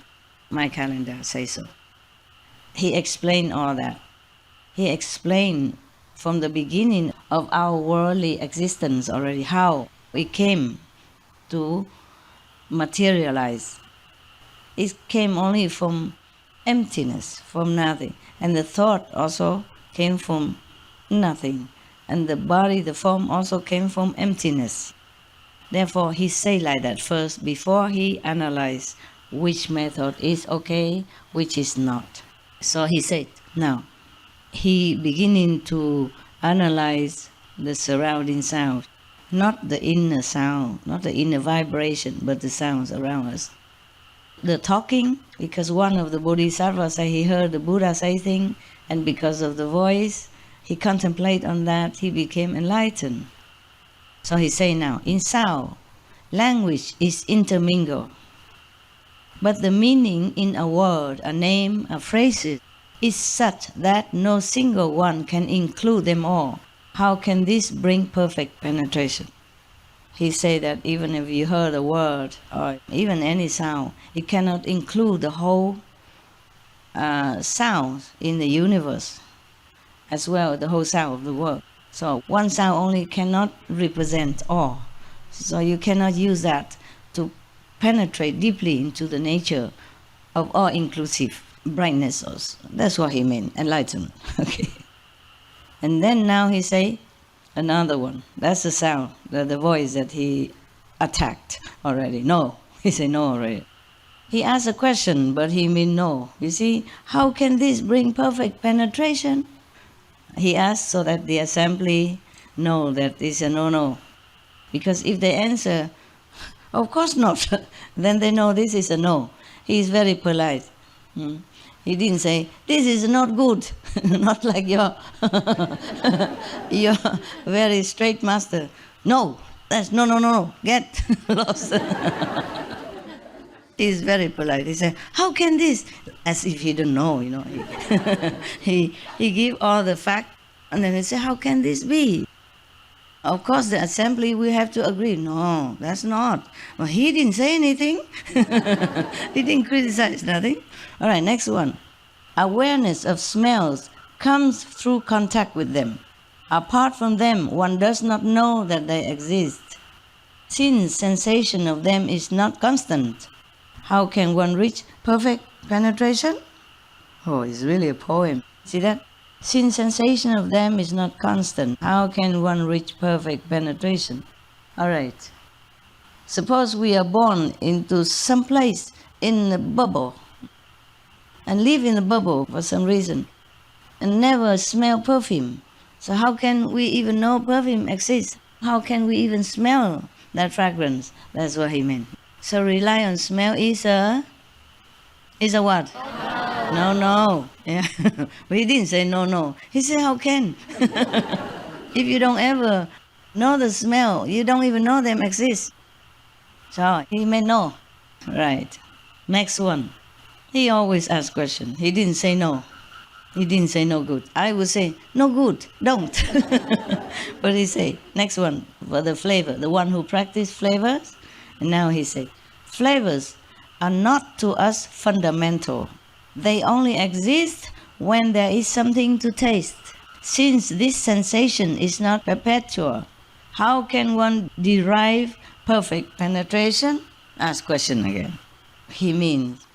B: My calendar says so. He explained all that. He explained from the beginning of our worldly existence already, how we came to materialize. It came only from emptiness, from nothing. And the thought also came from nothing. And the body, the form also came from emptiness. Therefore, he say like that first before he analyzed which method is okay, which is not. So he said, now, he beginning to analyze the surrounding sound, not the inner sound, not the inner vibration, but the sounds around us. The talking, because one of the bodhisattvas say he heard the Buddha say things, and because of the voice, he contemplated on that, he became enlightened. So he say now, in sound, language is intermingled. But the meaning in a word, a name, a phrase is such that no single one can include them all. How can this bring perfect penetration? He say that even if you heard a word or even any sound, it cannot include the whole sound in the universe, as well as the whole sound of the world. So one sound only cannot represent all. So you cannot use that to penetrate deeply into the nature of all-inclusive brightness. That's what he meant, enlightenment. Okay. And then now he say another one. That's the sound, the voice that he attacked already. No, he say no already. He asked a question, but he mean no. You see, how can this bring perfect penetration? He asked so that the assembly know that it's a no-no. Because if they answer, of course not, then they know this is a no. He is very polite. He didn't say, this is not good, not like your very straight master. No, that's no, get lost. He's very polite. He said, how can this? As if he don't know, you know. He give all the fact, and then he said, how can this be? Of course, the assembly will have to agree. No, that's not. But he didn't say anything. He didn't criticize nothing. All right, next one. Awareness of smells comes through contact with them. Apart from them, one does not know that they exist. Since sensation of them is not constant, how can one reach perfect penetration? Oh, it's really a poem. See that? Since sensation of them is not constant, how can one reach perfect penetration? All right. Suppose we are born into some place in a bubble and live in a bubble for some reason and never smell perfume. So how can we even know perfume exists? How can we even smell that fragrance? That's what he meant. So rely on smell is a what? No. Yeah. But he didn't say no. He said, how can? If you don't ever know the smell, you don't even know them exist. So he meant no. Right. Next one. He always asks questions. He didn't say no. He didn't say no good. I would say, no good, don't. But he say, next one, for the flavor, the one who practiced flavors. And now he say, flavors are not to us fundamental. They only exist when there is something to taste. Since this sensation is not perpetual, how can one derive perfect penetration? Ask question again. He means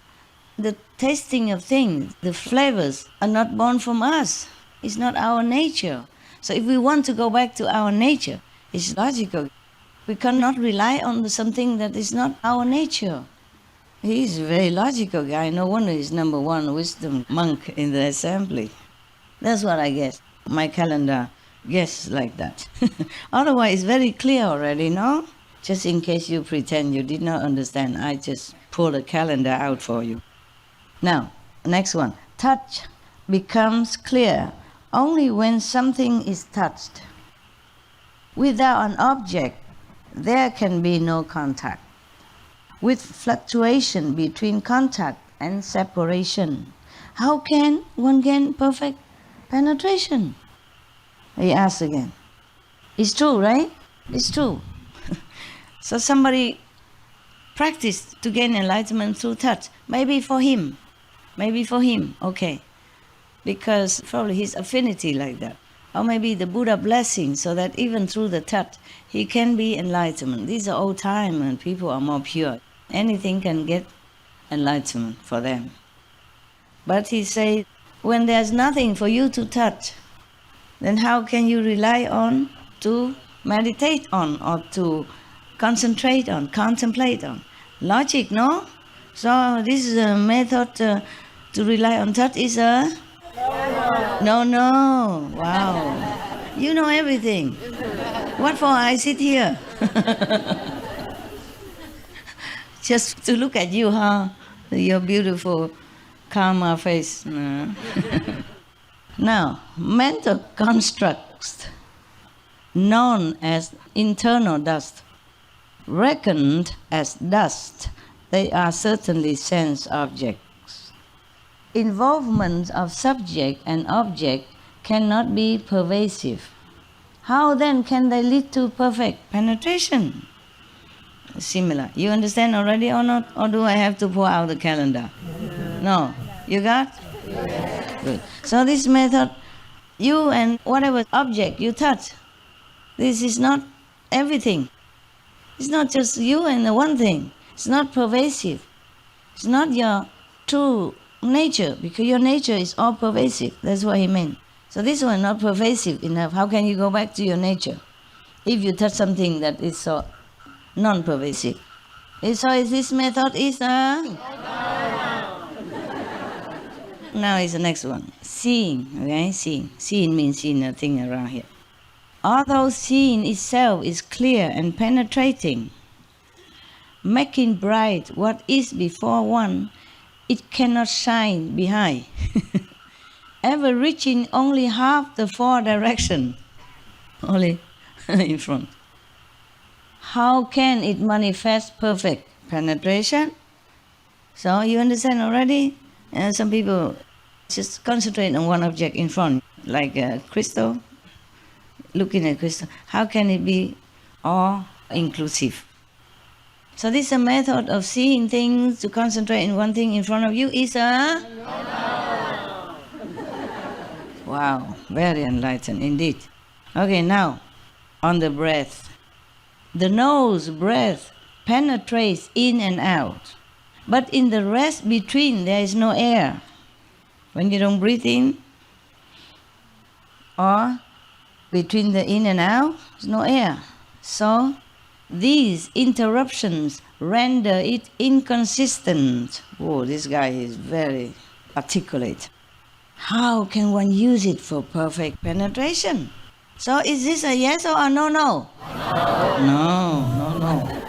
B: the tasting of things, the flavors are not born from us. It's not our nature. So if we want to go back to our nature, it's logical. We cannot rely on something that is not our nature. He's a very logical guy. No wonder he's number one wisdom monk in the assembly. That's what I guess. My calendar guess like that. Otherwise, it's very clear already, no? Just in case you pretend you did not understand, I just pull a calendar out for you. Now, next one. Touch becomes clear only when something is touched. Without an object, there can be no contact. With fluctuation between contact and separation, how can one gain perfect penetration? He asks again. It's true, right? It's true. So somebody practiced to gain enlightenment through touch. Maybe for him, okay. Because probably his affinity like that. Or maybe the Buddha blessing, so that even through the touch, he can be enlightenment. These are old time and people are more pure. Anything can get enlightenment for them. But he said, when there's nothing for you to touch, then how can you rely on to meditate on or to concentrate on, contemplate on? Logic, no? So this is a method to rely on touch is a... No. Wow. You know everything. What for I sit here? Just to look at you, huh? Your beautiful karma face. Now, mental constructs known as internal dust, reckoned as dust, they are certainly sense objects. Involvement of subject and object cannot be pervasive. How then can they lead to perfect penetration? Similar. You understand already or not? Or do I have to pour out the calendar? No. You got? Good. So this method, you and whatever object you touch, this is not everything. It's not just you and the one thing. It's not pervasive. It's not your true nature, because your nature is all pervasive. That's what he meant. So this one not pervasive enough. How can you go back to your nature if you touch something that is so non-pervasive? So this method is Now is the next one. Seeing, okay? Seeing. Seeing means seeing nothing around here. Although seeing itself is clear and penetrating, making bright what is before one, it cannot shine behind, ever reaching only half the four directions, only in front. How can it manifest perfect penetration? So you understand already? Some people just concentrate on one object in front, like a crystal, looking at crystal. How can it be all inclusive? So this is a method of seeing things, to concentrate in one thing in front of you is a... Wow, very enlightened indeed. Okay, now, on the breath. The nose breath penetrates in and out, but in the rest between there is no air. When you don't breathe in, or between the in and out, there's no air. So these interruptions render it inconsistent. Oh, this guy is very articulate. How can one use it for perfect penetration? So is this a yes or a no? No. No.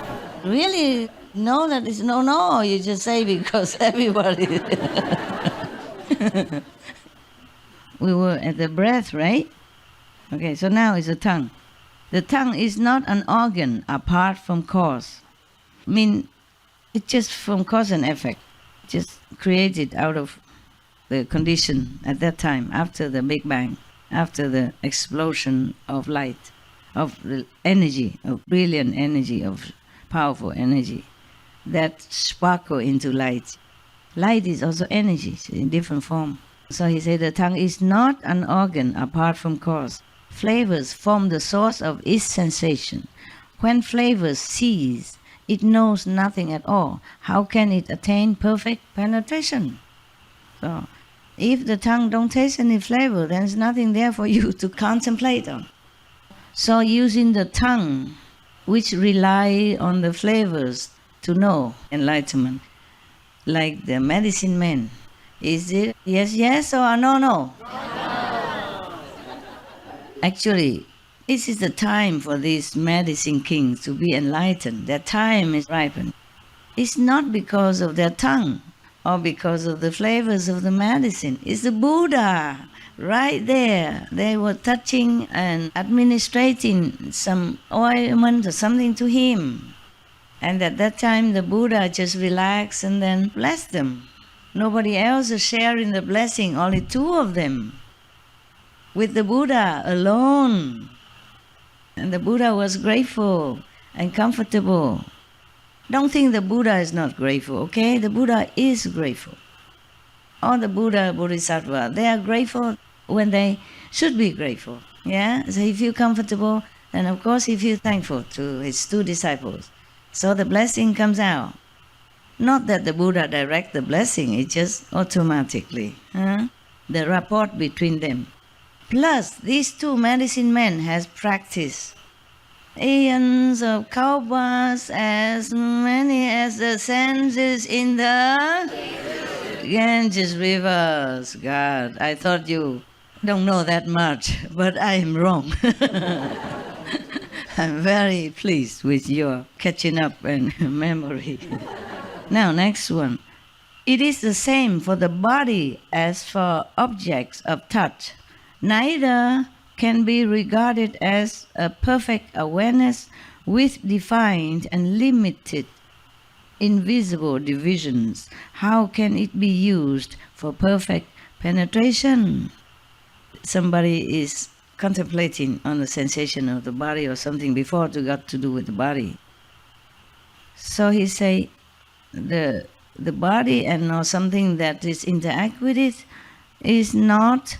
B: Really know that it's no, or you just say because everybody... We were at the breath, right? Okay, so now is the tongue. The tongue is not an organ apart from cause. I mean, it's just from cause and effect. Just created out of the condition at that time, after the Big Bang, after the explosion of light, of the energy, of brilliant energy, of powerful energy, that sparkle into light. Light is also energy in different form. So he said the tongue is not an organ apart from cause. Flavors form the source of its sensation. When flavors cease, it knows nothing at all. How can it attain perfect penetration? So, if the tongue don't taste any flavor, then there's nothing there for you to contemplate on. So using the tongue, which rely on the flavors to know enlightenment, like the medicine man, is it yes or no? Actually, this is the time for these medicine kings to be enlightened. Their time is ripened. It's not because of their tongue or because of the flavors of the medicine. It's the Buddha right there. They were touching and administrating some ointment or something to him. And at that time, the Buddha just relaxed and then blessed them. Nobody else is sharing the blessing, only two of them, with the Buddha alone. And the Buddha was grateful and comfortable. Don't think the Buddha is not grateful, okay? The Buddha is grateful. All the Buddha, Bodhisattva, they are grateful when they should be grateful. Yeah? So he feels comfortable, and of course he feels thankful to his two disciples. So the blessing comes out. Not that the Buddha directs the blessing, it just automatically. The rapport between them. Plus, these two medicine men has practiced eons of kalpas, as many as the senses in the Ganges rivers. God, I thought you don't know that much, but I am wrong. I'm very pleased with your catching up and memory. Now, next one. It is the same for the body as for objects of touch. Neither can be regarded as a perfect awareness with defined and limited invisible divisions. How can it be used for perfect penetration? Somebody is contemplating on the sensation of the body or something before it got to do with the body. So he say the body and or something that is interact with it is not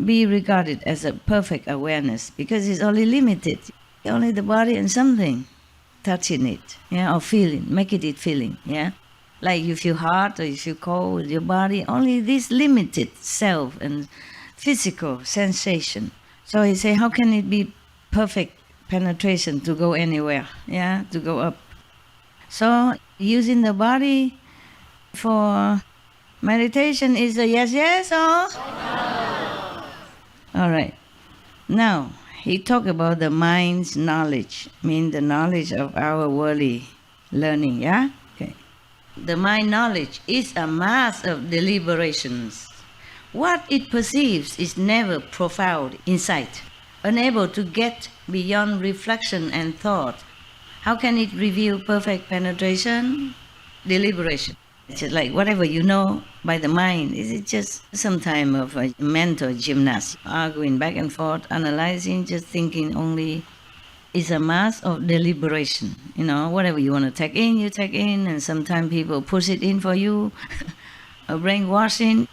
B: be regarded as a perfect awareness because it's only limited. Only the body and something touching it, yeah, or feeling, making it feeling, yeah. Like you feel hot or you feel cold with your body, only this limited self and physical sensation. So he say, how can it be perfect penetration to go anywhere, yeah, to go up? So using the body for meditation is a yes or? All right. Now, he talked about the mind's knowledge, mean the knowledge of our worldly learning, yeah? Okay. The mind knowledge is a mass of deliberations. What it perceives is never profound insight, unable to get beyond reflection and thought. How can it reveal perfect penetration? Deliberation. It's just like whatever you know by the mind, is it just some time of a mental gymnast, arguing back and forth, analyzing, just thinking only. It's a mass of deliberation. You know, whatever you want to take in, you take in, and sometimes people push it in for you, a brainwashing.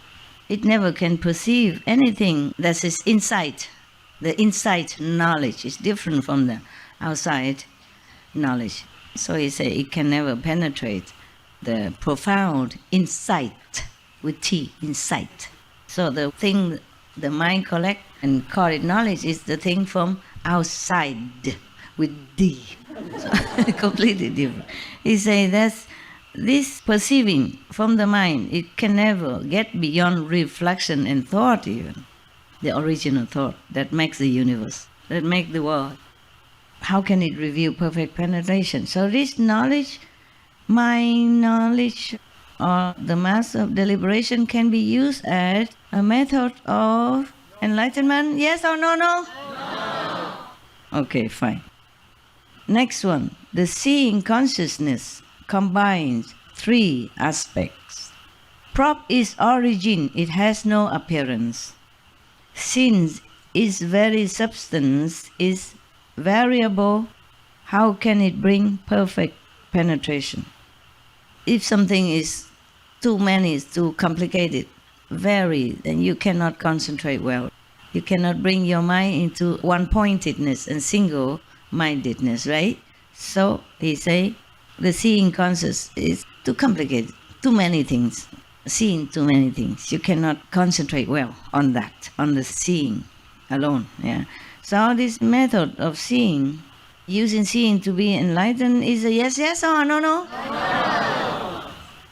B: It never can perceive anything that is insight. The insight knowledge is different from the outside knowledge. So he say it can never penetrate the profound insight with T, insight. So the thing the mind collect and call it knowledge is the thing from outside with D. So completely different. He say that's this perceiving from the mind, it can never get beyond reflection and thought even. The original thought that makes the universe, that makes the world. How can it reveal perfect penetration? So this knowledge, mind knowledge, or the mass of deliberation can be used as a method of enlightenment? Yes or no? No. Okay, fine. Next one, the seeing consciousness combines three aspects. From its origin, it has no appearance. Since its very substance is variable, how can it bring perfect penetration? If something is too many, it's too complicated, varied, then you cannot concentrate well. You cannot bring your mind into one-pointedness and single-mindedness, right? So he say, the seeing conscious is too complicated, too many things, seeing too many things. You cannot concentrate well on that, on the seeing alone. Yeah. So this method of seeing, using seeing to be enlightened, is a yes or no? No.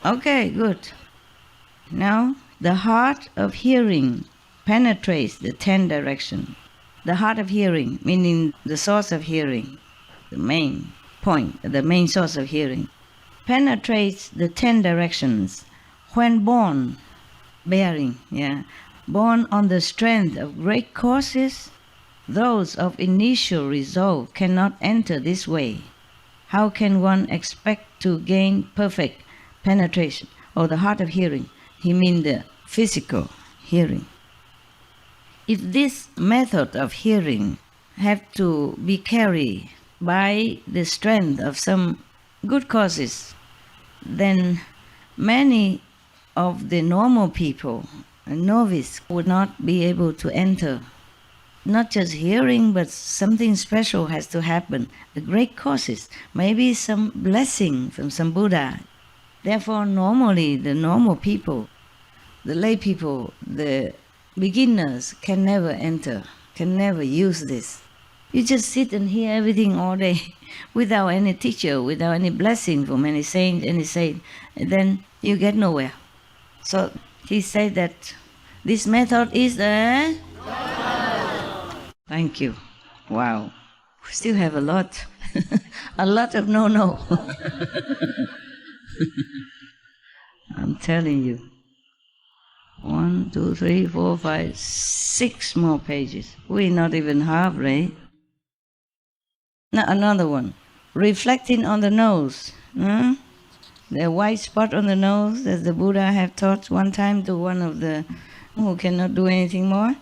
B: Okay, good. Now, the heart of hearing penetrates the 10 directions. The heart of hearing, meaning the source of hearing, the main point, the main source of hearing, penetrates the 10 directions when born, bearing, born on the strength of great causes. Those of initial resolve cannot enter this way. How can one expect to gain perfect penetration? Or the heart of hearing, he means the physical hearing. If this method of hearing have to be carried by the strength of some good causes, then many of the normal people, novice, would not be able to enter. Not just hearing, but something special has to happen. The great causes, maybe some blessing from some Buddha. Therefore, normally the normal people, the lay people, the beginners can never enter, can never use this. You just sit and hear everything all day without any teacher, without any blessing from any saint, and then you get nowhere. So he said that this method is a... Thank you. Wow. We still have a lot. A lot of no. I'm telling you. 1, 2, 3, 4, 5, 6 more pages. We're not even halfway. Now another one. Reflecting on the nose. The white spot on the nose, as the Buddha have taught one time to one of the who cannot do anything more.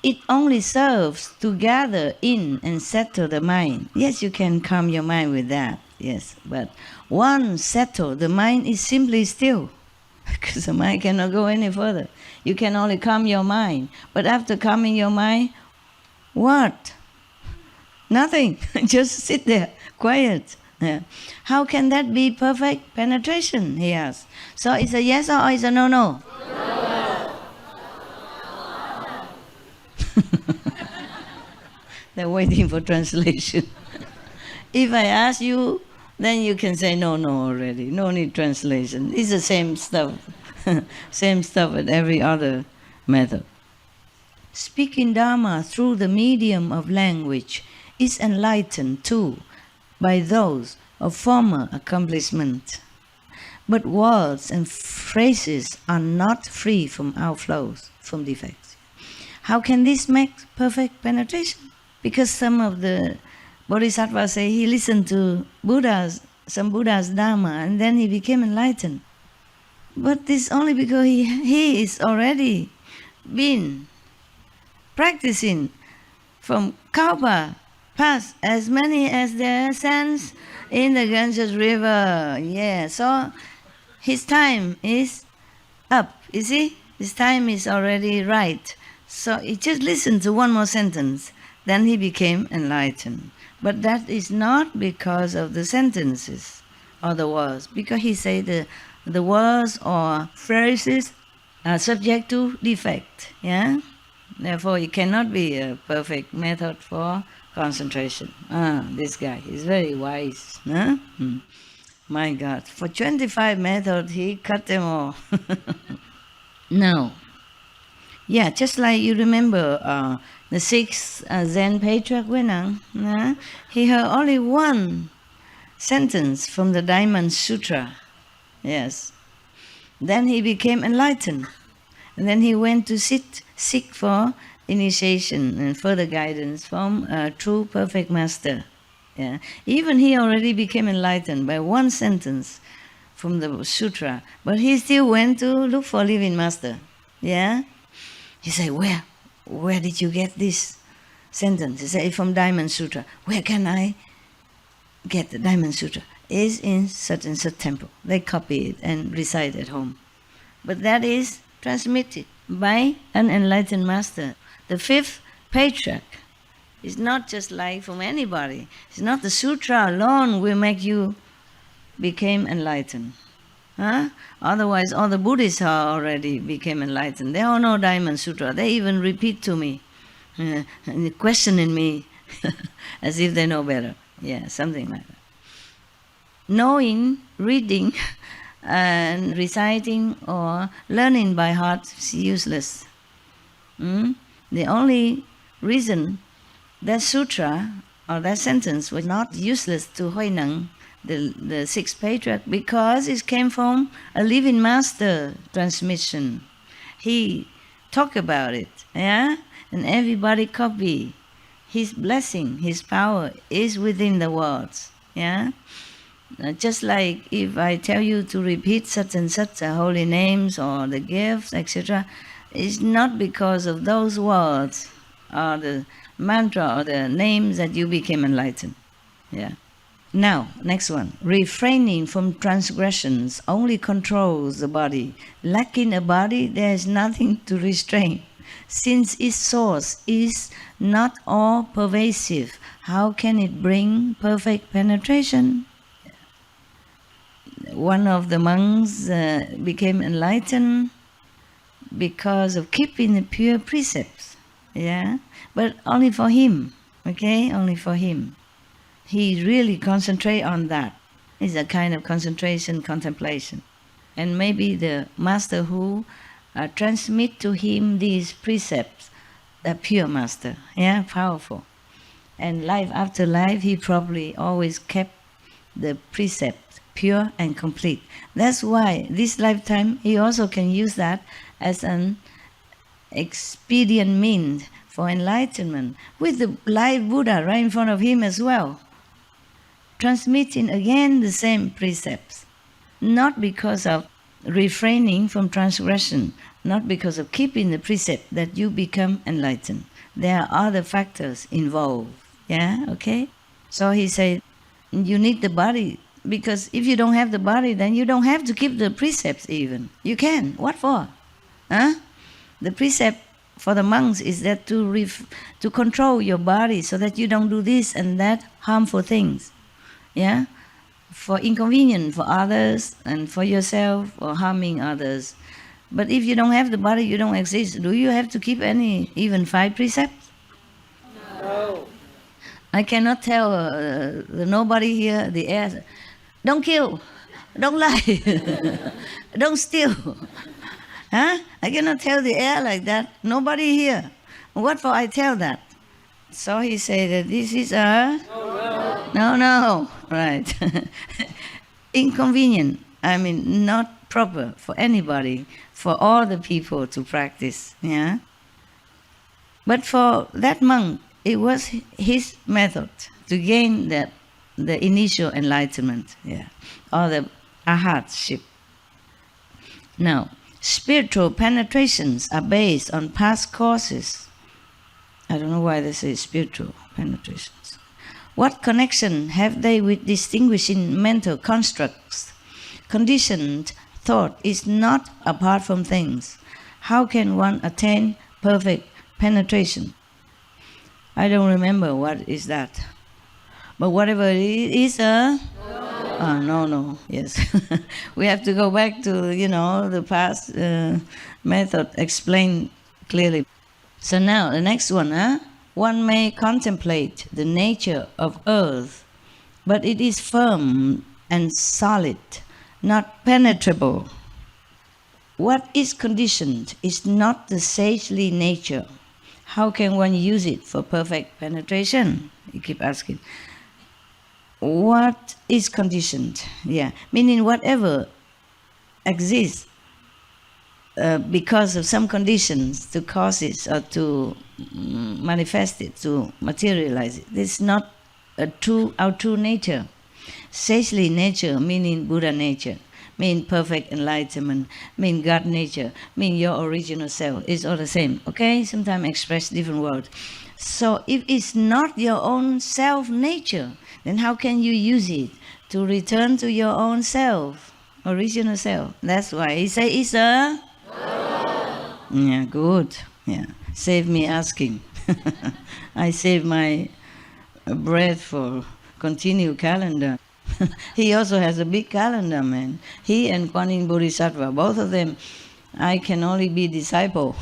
B: It only serves to gather in and settle the mind. Yes, you can calm your mind with that. Yes, but once settled, the mind is simply still. Because the mind cannot go any further. You can only calm your mind. But after calming your mind, what? Nothing. Just sit there, quiet. Yeah. How can that be perfect penetration, he asks. So it's a yes or it's a no? No. They're waiting for translation. If I ask you, then you can say no already. No need translation. It's the same stuff. Same stuff with every other method. Speaking Dharma through the medium of language is enlightened too by those of former accomplishment. But words and phrases are not free from outflows, from defects. How can this make perfect penetration? Because some of the Bodhisattvas say he listened to some Buddha's Dharma, and then he became enlightened. But this only because he is already been practicing from Kalpa past as many as there are sands in the Ganges River. Yeah, so his time is up, you see? His time is already right. So he just listened to one more sentence, then he became enlightened. But that is not because of the sentences or the words, because he said the words or phrases are subject to defect. Yeah? Therefore, it cannot be a perfect method for concentration. This guy is very wise. Huh? My God, for 25 methods, he cut them all. No. Yeah, just like you remember the sixth Zen patriarch Wenang, he heard only one sentence from the Diamond Sutra. Yes. Then he became enlightened. And then he went to seek for initiation and further guidance from a true perfect master. Yeah. Even he already became enlightened by one sentence from the sutra, but he still went to look for a living master. Yeah? He said, where did you get this sentence? He said, from Diamond Sutra. Where can I get the Diamond Sutra? It's in such and such temple. They copy it and recite at home. But that is transmitted by an enlightened master. The fifth patriarch is not just like from anybody. It's not the sutra alone will make you become enlightened. Otherwise, all the Buddhists are already became enlightened. They all know Diamond Sutra. They even repeat to me, questioning me as if they know better. Yeah, something like that. Knowing, reading, and reciting or learning by heart is useless. The only reason that sutra or that sentence was not useless to Huineng, the sixth patriarch, because it came from a living master transmission. He talked about it, yeah, and everybody copy. His blessing, his power is within the words, yeah. Just like if I tell you to repeat such and such holy names or the gifts, etc., it's not because of those words or the mantra or the names that you became enlightened. Yeah. Now, next one. Refraining from transgressions only controls the body. Lacking a body, there is nothing to restrain. Since its source is not all pervasive, how can it bring perfect penetration? One of the monks became enlightened because of keeping the pure precepts, yeah, but only for him, okay, only for him. He really concentrate on that. It's a kind of concentration, contemplation. And maybe the master who transmit to him these precepts, the pure master, yeah, powerful. And life after life, he probably always kept the precept pure and complete. That's why this lifetime he also can use that as an expedient means for enlightenment, with the live Buddha right in front of him as well, transmitting again the same precepts, not because of refraining from transgression, not because of keeping the precept that you become enlightened. There are other factors involved. Yeah, okay? So he said, you need the body, because if you don't have the body, then you don't have to keep the precepts even. You can. What for? Huh? The precept for the monks is that to control your body so that you don't do this and that harmful things. Yeah? For inconvenience for others and for yourself, or harming others. But if you don't have the body, you don't exist. Do you have to keep any, even 5 precepts?
D: No.
B: I cannot tell the nobody here, the air, don't kill, don't lie, don't steal. Huh? I cannot tell the air like that. Nobody here. What for I tell that? So he said that this is a... No. Right. Inconvenient. I mean, not proper for anybody, for all the people to practice. Yeah. But for that monk, it was his method to gain the initial enlightenment, yeah, or the arhatship. Now, spiritual penetrations are based on past causes. I don't know why they say spiritual penetrations. What connection have they with distinguishing mental constructs? Conditioned thought is not apart from things. How can one attain perfect penetration? I don't remember what is that. But whatever it is, no, yes. We have to go back to, the past method explained clearly. So now, the next one, one may contemplate the nature of earth, but it is firm and solid, not penetrable. What is conditioned is not the sagely nature. How can one use it for perfect penetration? You keep asking. What is conditioned? Yeah, meaning whatever exists because of some conditions to cause it or to manifest it, to materialize it. This is not our true nature. Sagely nature, meaning Buddha nature, mean perfect enlightenment, mean God nature, mean your original self. It's all the same, okay? Sometimes express different words. So if it's not your own self nature, then how can you use it to return to your own self, original self? That's why he say it's a... Yeah, good. Yeah, save me asking. I save my breath for continue calendar. He also has a big calendar, man. He and观音 Bodhisattva, both of them, I can only be disciple.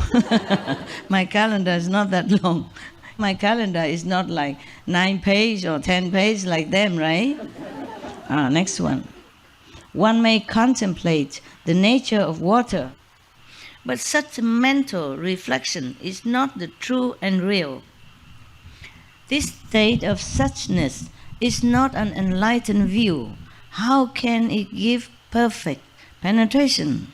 B: My calendar is not that long. My calendar is not like 9 page or 10 page like them, right? Next one. One may contemplate the nature of water, but such mental reflection is not the true and real. This state of suchness is not an enlightened view. How can it give perfect penetration?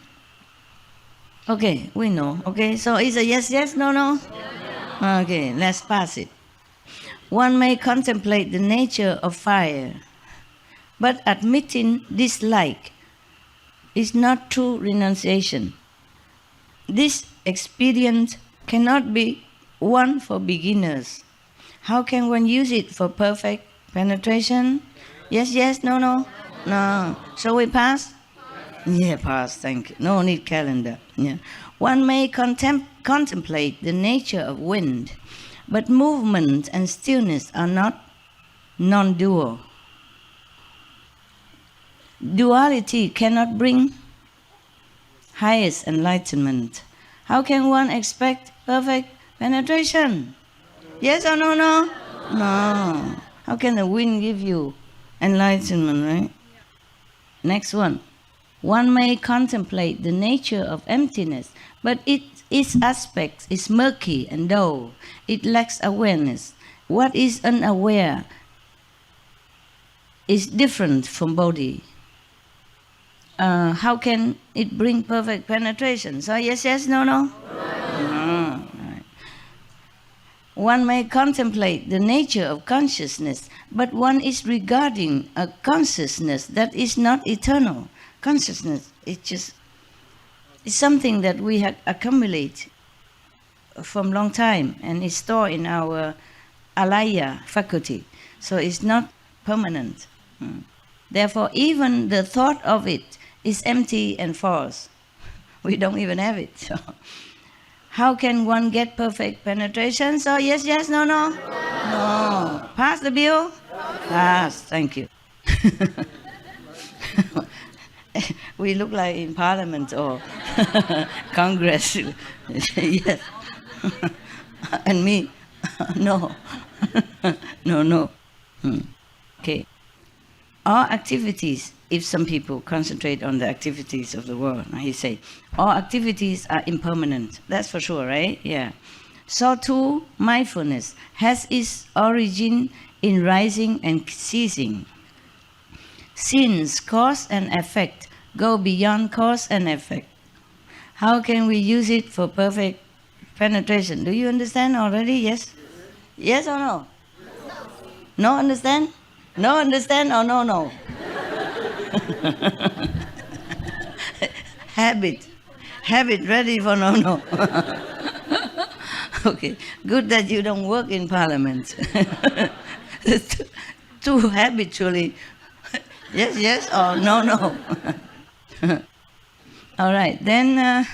B: Okay, we know. Okay, so is a yes, no? Okay, let's pass it. One may contemplate the nature of fire, but admitting dislike is not true renunciation. This expedient cannot be one for beginners. How can one use it for perfect penetration? Yes, no? No. Shall we pass? Yeah, pass, thank you. No need calendar. Yeah. One may contemplate the nature of wind, but movement and stillness are not non-dual. Duality cannot bring highest enlightenment. How can one expect perfect penetration? Yes or no? No. How can the wind give you enlightenment, right? Next one. One may contemplate the nature of emptiness, but its aspect is murky and dull. It lacks awareness. What is unaware is different from body. how can it bring perfect penetration? So yes, yes, no, no? Right. One may contemplate the nature of consciousness, but one is regarding a consciousness that is not eternal. Consciousness is something that we have accumulated from long time and is stored in our alaya faculty. So it's not permanent. Therefore, even the thought of it is empty and false. We don't even have it. So how can one get perfect penetration? So yes, yes, no, no? No. Pass the bill? Pass. Thank you. We look like in Parliament or Congress. Yes. And me? No. No, no. Okay. All activities, if some people concentrate on the activities of the world, he say, all activities are impermanent. That's for sure, right? Yeah. So too, mindfulness has its origin in rising and ceasing. Since cause and effect go beyond cause and effect, how can we use it for perfect penetration? Do you understand already? Yes? Yes or no? No understand? No understand or no, no? Habit ready for no, no. Okay, good that you don't work in Parliament. Too habitually. Yes, yes, or no, no. All right, then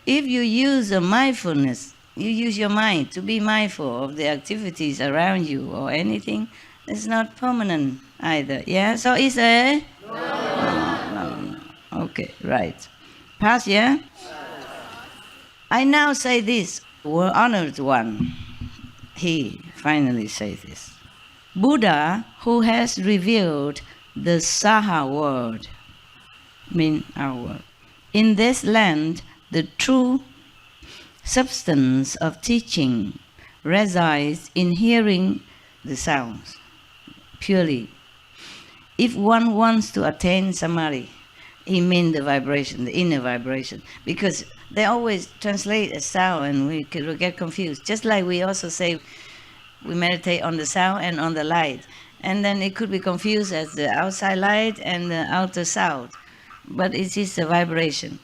B: if you use a mindfulness, you use your mind to be mindful of the activities around you or anything, it's not permanent either. Yeah, so it's a? No. Okay, right. Pass, yeah? I now say this, honored one. He finally says this. Buddha, who has revealed the Saha world, mean our world. In this land, the true substance of teaching resides in hearing the sounds, purely. If one wants to attain samadhi, he means the vibration, the inner vibration, because they always translate as sound and we get confused. Just like we also say we meditate on the sound and on the light. And then it could be confused as the outside light and the outer sound. But it is the vibration.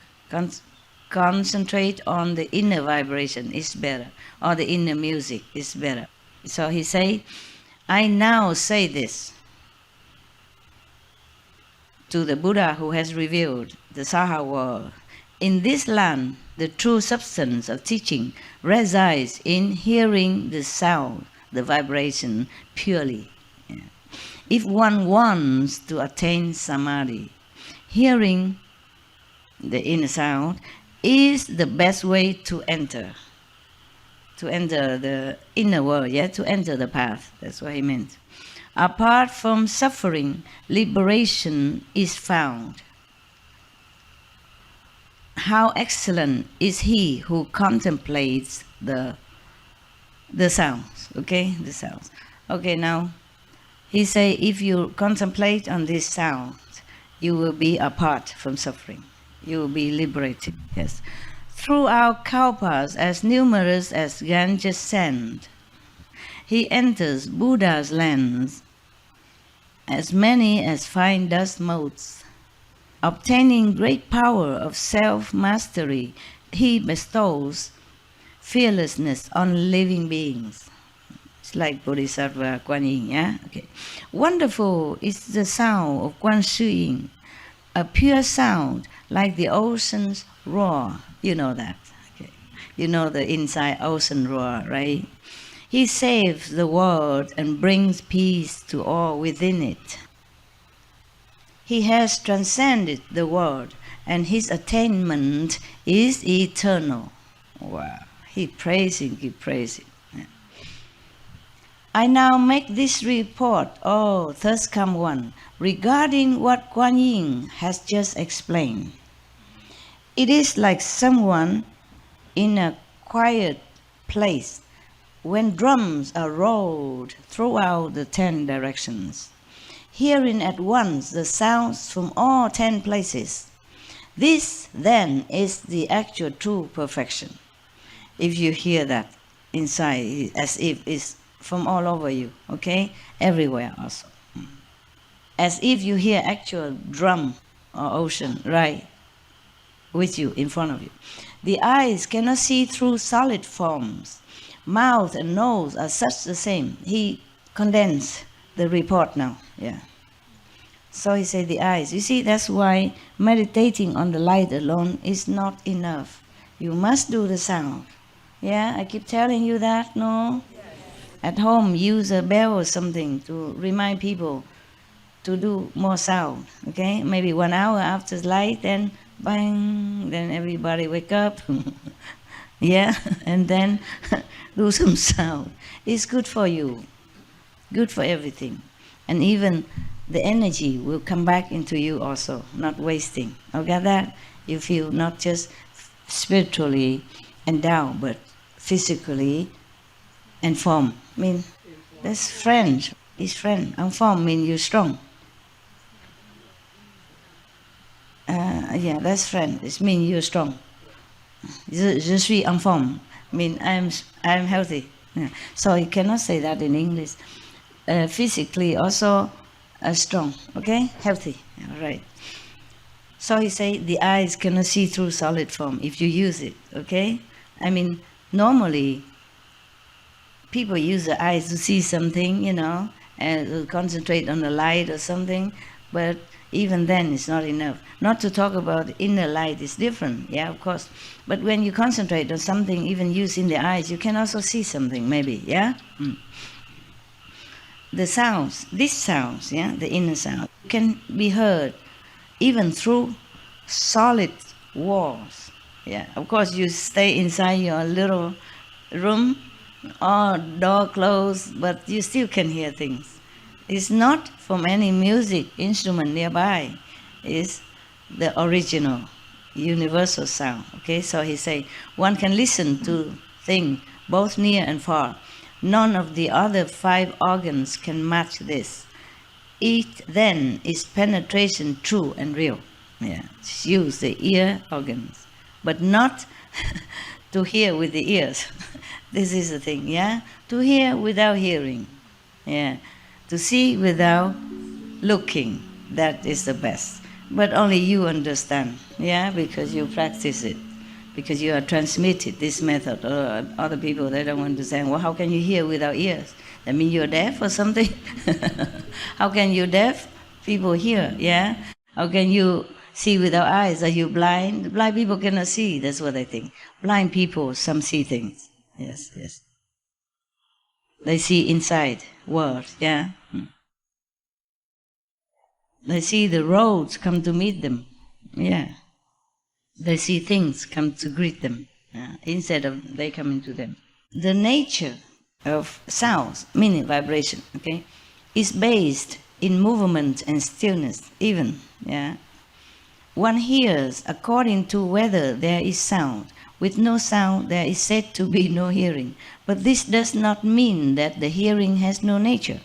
B: Concentrate on the inner vibration is better, or the inner music is better. So he say, I now say this to the Buddha who has revealed the Saha world. In this land, the true substance of teaching resides in hearing the sound, the vibration purely. Yeah. If one wants to attain samadhi, hearing the inner sound is the best way to enter the inner world, yeah, to enter the path. That's what he meant. Apart from suffering, liberation is found. How excellent is he who contemplates the sounds, okay, the sounds. Okay, now, he say, if you contemplate on this sound, you will be apart from suffering. You will be liberated, yes. Throughout kalpas as numerous as Ganges sand, he enters Buddha's lands, as many as fine dust motes. Obtaining great power of self-mastery, he bestows fearlessness on living beings. It's like Bodhisattva Kuan Yin, yeah? Okay. Wonderful is the sound of Kuan Shu Yin, a pure sound like the ocean's roar. You know that, okay? You know the inside ocean roar, right? He saves the world and brings peace to all within it. He has transcended the world, and his attainment is eternal. Wow, he praising. Yeah. I now make this report, oh, thus come one, regarding what Kuan Yin has just explained. It is like someone in a quiet place when drums are rolled throughout the 10 directions, hearing at once the sounds from all 10 places. This then is the actual true perfection. If you hear that inside, as if it's from all over you, okay? Everywhere also. As if you hear actual drum or ocean right with you, in front of you. The eyes cannot see through solid forms. Mouth and nose are such the same. He condensed the report now, yeah. So he said the eyes. You see, that's why meditating on the light alone is not enough. You must do the sound. Yeah, I keep telling you that, no? Yes. At home, use a bell or something to remind people to do more sound, okay? Maybe 1 hour after light, then bang, then everybody wake up. Yeah, and then do some sound. It's good for you, good for everything. And even the energy will come back into you also, not wasting. Okay, that? You feel not just spiritually endowed, but physically informed. I mean, that's French. It's French. Informed means you're strong. Yeah, that's French. It means you're strong. Je suis informed. I mean, I'm healthy. Yeah. So you cannot say that in English. Physically also strong. Okay, healthy. All right. So he say the eyes cannot see through solid form if you use it. Okay. I mean, normally people use the eyes to see something, you know, and to concentrate on the light or something, but even then it's not enough. Not to talk about inner light is different, yeah, of course. But when you concentrate on something, even using the eyes, you can also see something, maybe, yeah? The sounds, these sounds, yeah, the inner sound, can be heard even through solid walls. Yeah, of course you stay inside your little room, or door closed, but you still can hear things. It's not from any music instrument nearby. It's the original, universal sound. Okay, so he say one can listen to things both near and far. None of the other 5 organs can match this. It then is penetration true and real. Yeah, use the ear organs, but not to hear with the ears. This is the thing, yeah? To hear without hearing, yeah. To see without looking, that is the best. But only you understand, yeah, because you practice it, because you are transmitted this method. Other people, they don't understand. Well, how can you hear without ears? That means you're deaf or something? How can you deaf? People hear, yeah? How can you see without eyes? Are you blind? Blind people cannot see, that's what I think. Blind people, some see things. Yes, yes. They see inside world, yeah? They see the roads come to meet them, yeah. They see things come to greet them, instead of they coming to them. The nature of sounds, meaning vibration, okay, is based in movement and stillness, even, yeah. One hears according to whether there is sound. With no sound, there is said to be no hearing. But this does not mean that the hearing has no nature.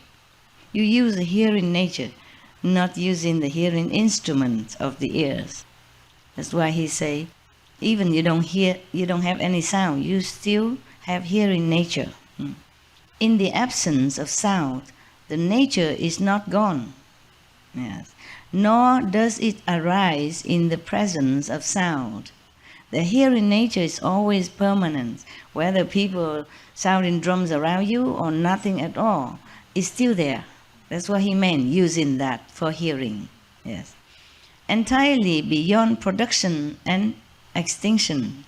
B: You use the hearing nature, not using the hearing instrument of the ears. That's why he say, even you don't have any sound, you still have hearing nature. In the absence of sound, the nature is not gone. Yes. Nor does it arise in the presence of sound. The hearing nature is always permanent, whether people sounding drums around you or nothing at all, it's still there. That's what he meant, using that for hearing. Yes. Entirely beyond production and extinction.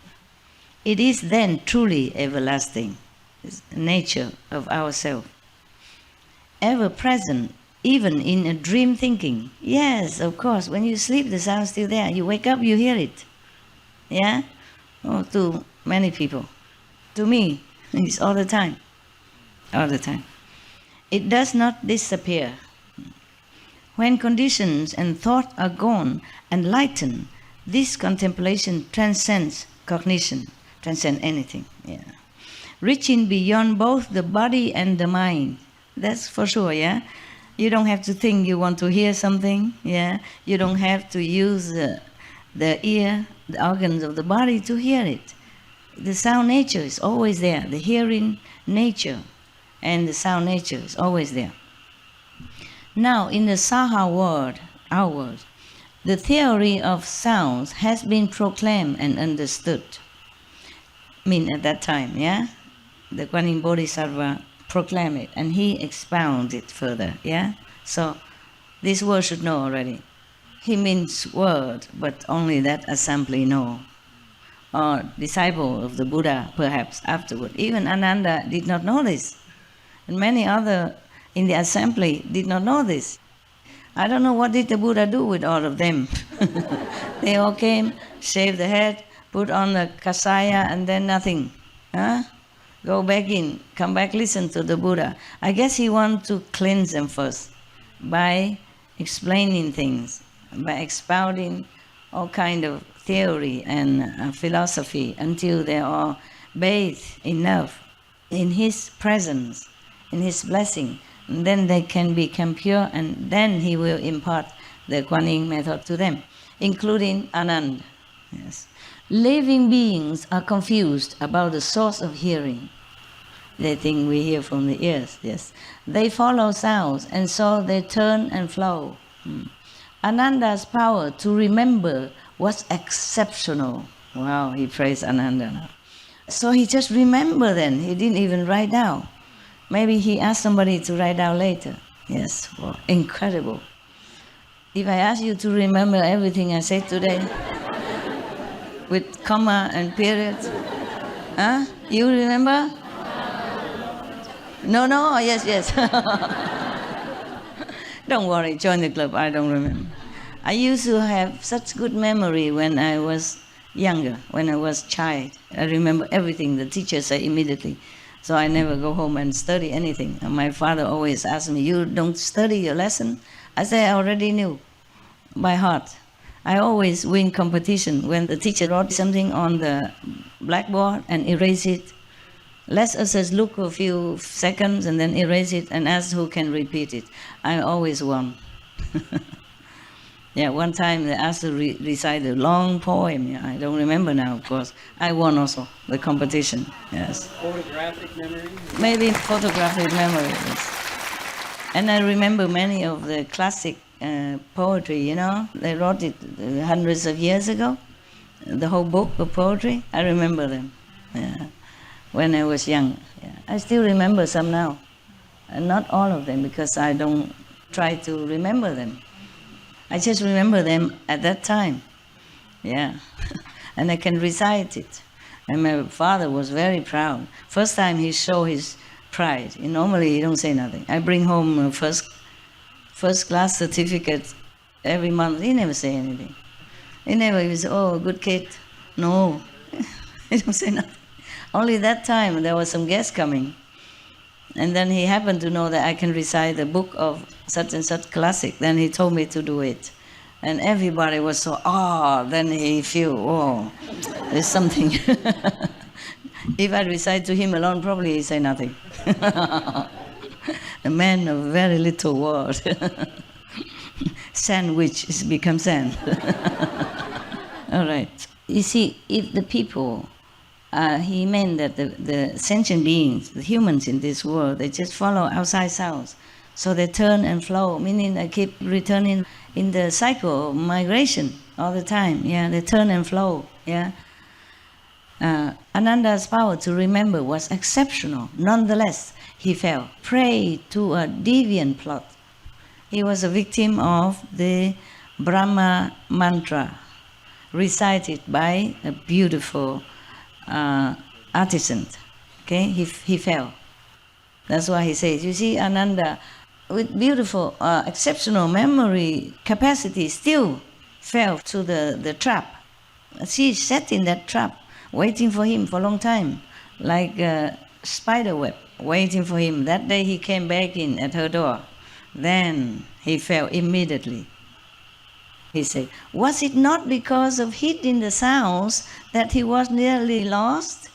B: It is then truly everlasting. It's the nature of ourself. Ever present, even in a dream thinking. Yes, of course, when you sleep, the sound is still there. You wake up, you hear it. Yeah? Oh, to many people. To me, it's all the time. All the time. It does not disappear. When conditions and thought are gone and lightened, this contemplation transcends cognition, transcends anything. Yeah. Reaching beyond both the body and the mind. That's for sure, yeah? You don't have to think you want to hear something, yeah? You don't have to use the ear, the organs of the body to hear it. The sound nature is always there. The hearing nature and the sound nature is always there. Now, in the Saha world, our world, the theory of sounds has been proclaimed and understood. I mean, at that time, yeah? The Guanyin Bodhisattva proclaimed it and he expounded it further, yeah? So, this world should know already. He means word, but only that assembly know. Or disciple of the Buddha, perhaps, afterward. Even Ananda did not know this. And many other in the assembly did not know this. I don't know what did the Buddha do with all of them. They all came, shaved the head, put on the kasaya, and then nothing. Huh? Go back in, come back, listen to the Buddha. I guess he wanted to cleanse them first by explaining things, by expounding all kind of theory and philosophy until they are bathed enough in his presence, in his blessing. And then they can become pure, and then he will impart the Guanyin method to them, including Ananda. Yes. Living beings are confused about the source of hearing. They think we hear from the ears, yes. They follow sounds, and so they turn and flow. Ananda's power to remember was exceptional. Wow, he praised Ananda now. So he just remembered then, he didn't even write down. Maybe he asked somebody to write down later. Yes, wow, incredible. If I ask you to remember everything I said today, with comma and periods, huh? You remember? No, yes. Don't worry, join the club, I don't remember. I used to have such good memory when I was younger, when I was child. I remember everything the teacher said immediately. So I never go home and study anything. And my father always asked me, you don't study your lesson? I said, I already knew by heart. I always win competition when the teacher wrote something on the blackboard and erase it. Let us just look a few seconds and then erase it and ask who can repeat it. I always won. Yeah, one time they asked to recite a long poem. Yeah, I don't remember now, of course. I won also the competition, yes.
D: Photographic memory?
B: Maybe photographic memory, yes. And I remember many of the classic poetry, you know. They wrote it hundreds of years ago, the whole book of poetry. I remember them, yeah, when I was young. Yeah. I still remember some now. And not all of them, because I don't try to remember them. I just remember them at that time, yeah. And I can recite it. And my father was very proud. First time he showed his pride. Normally he don't say nothing. I bring home a first class certificate every month. He never say anything. He never say, oh, good kid. No, he don't say nothing. Only that time there was some guests coming. And then he happened to know that I can recite the book of such and such classic. Then he told me to do it. And everybody was so, then he feel, oh, there's something. If I recite to him alone, probably he say nothing. A man of very little word. Sandwich has become sand. All right. You see, if the people, he meant that the sentient beings, the humans in this world, they just follow outside sounds. So they turn and flow, meaning they keep returning in the cycle of migration all the time. Yeah, they turn and flow. Yeah. Ananda's power to remember was exceptional. Nonetheless, he fell prey to a deviant plot. He was a victim of the Brahma mantra, recited by a beautiful artisan. Okay, he fell. That's why he says, you see, Ananda, with beautiful, exceptional memory capacity, still fell to the trap. She sat in that trap, waiting for him for a long time, like a spider web, waiting for him. That day he came back in at her door. Then he fell immediately. He said, was it not because of heeding the sounds that he was nearly lost?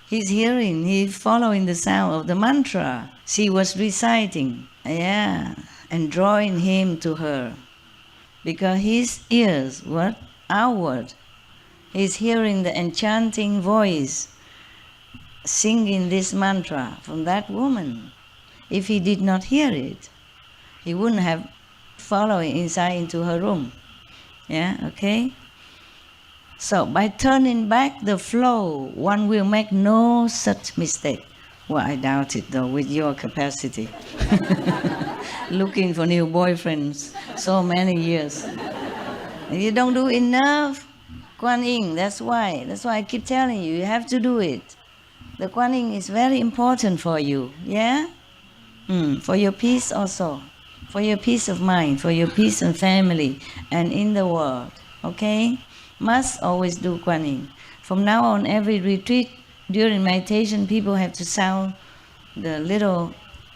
B: He's hearing, he's following the sound of the mantra she was reciting, yeah, and drawing him to her. Because his ears were outward. He's hearing the enchanting voice singing this mantra from that woman. If he did not hear it, he wouldn't have followed inside into her room. Yeah, okay? So by turning back the flow, one will make no such mistake. Well, I doubt it though, with your capacity. Looking for new boyfriends so many years. If you don't do enough Kuan Yin, that's why I keep telling you, you have to do it. The Kuan Yin is very important for you, yeah? For your peace also, for your peace of mind, for your peace and family and in the world, okay? Must always do Kuan Yin. From now on, every retreat, during meditation, people have to sound the little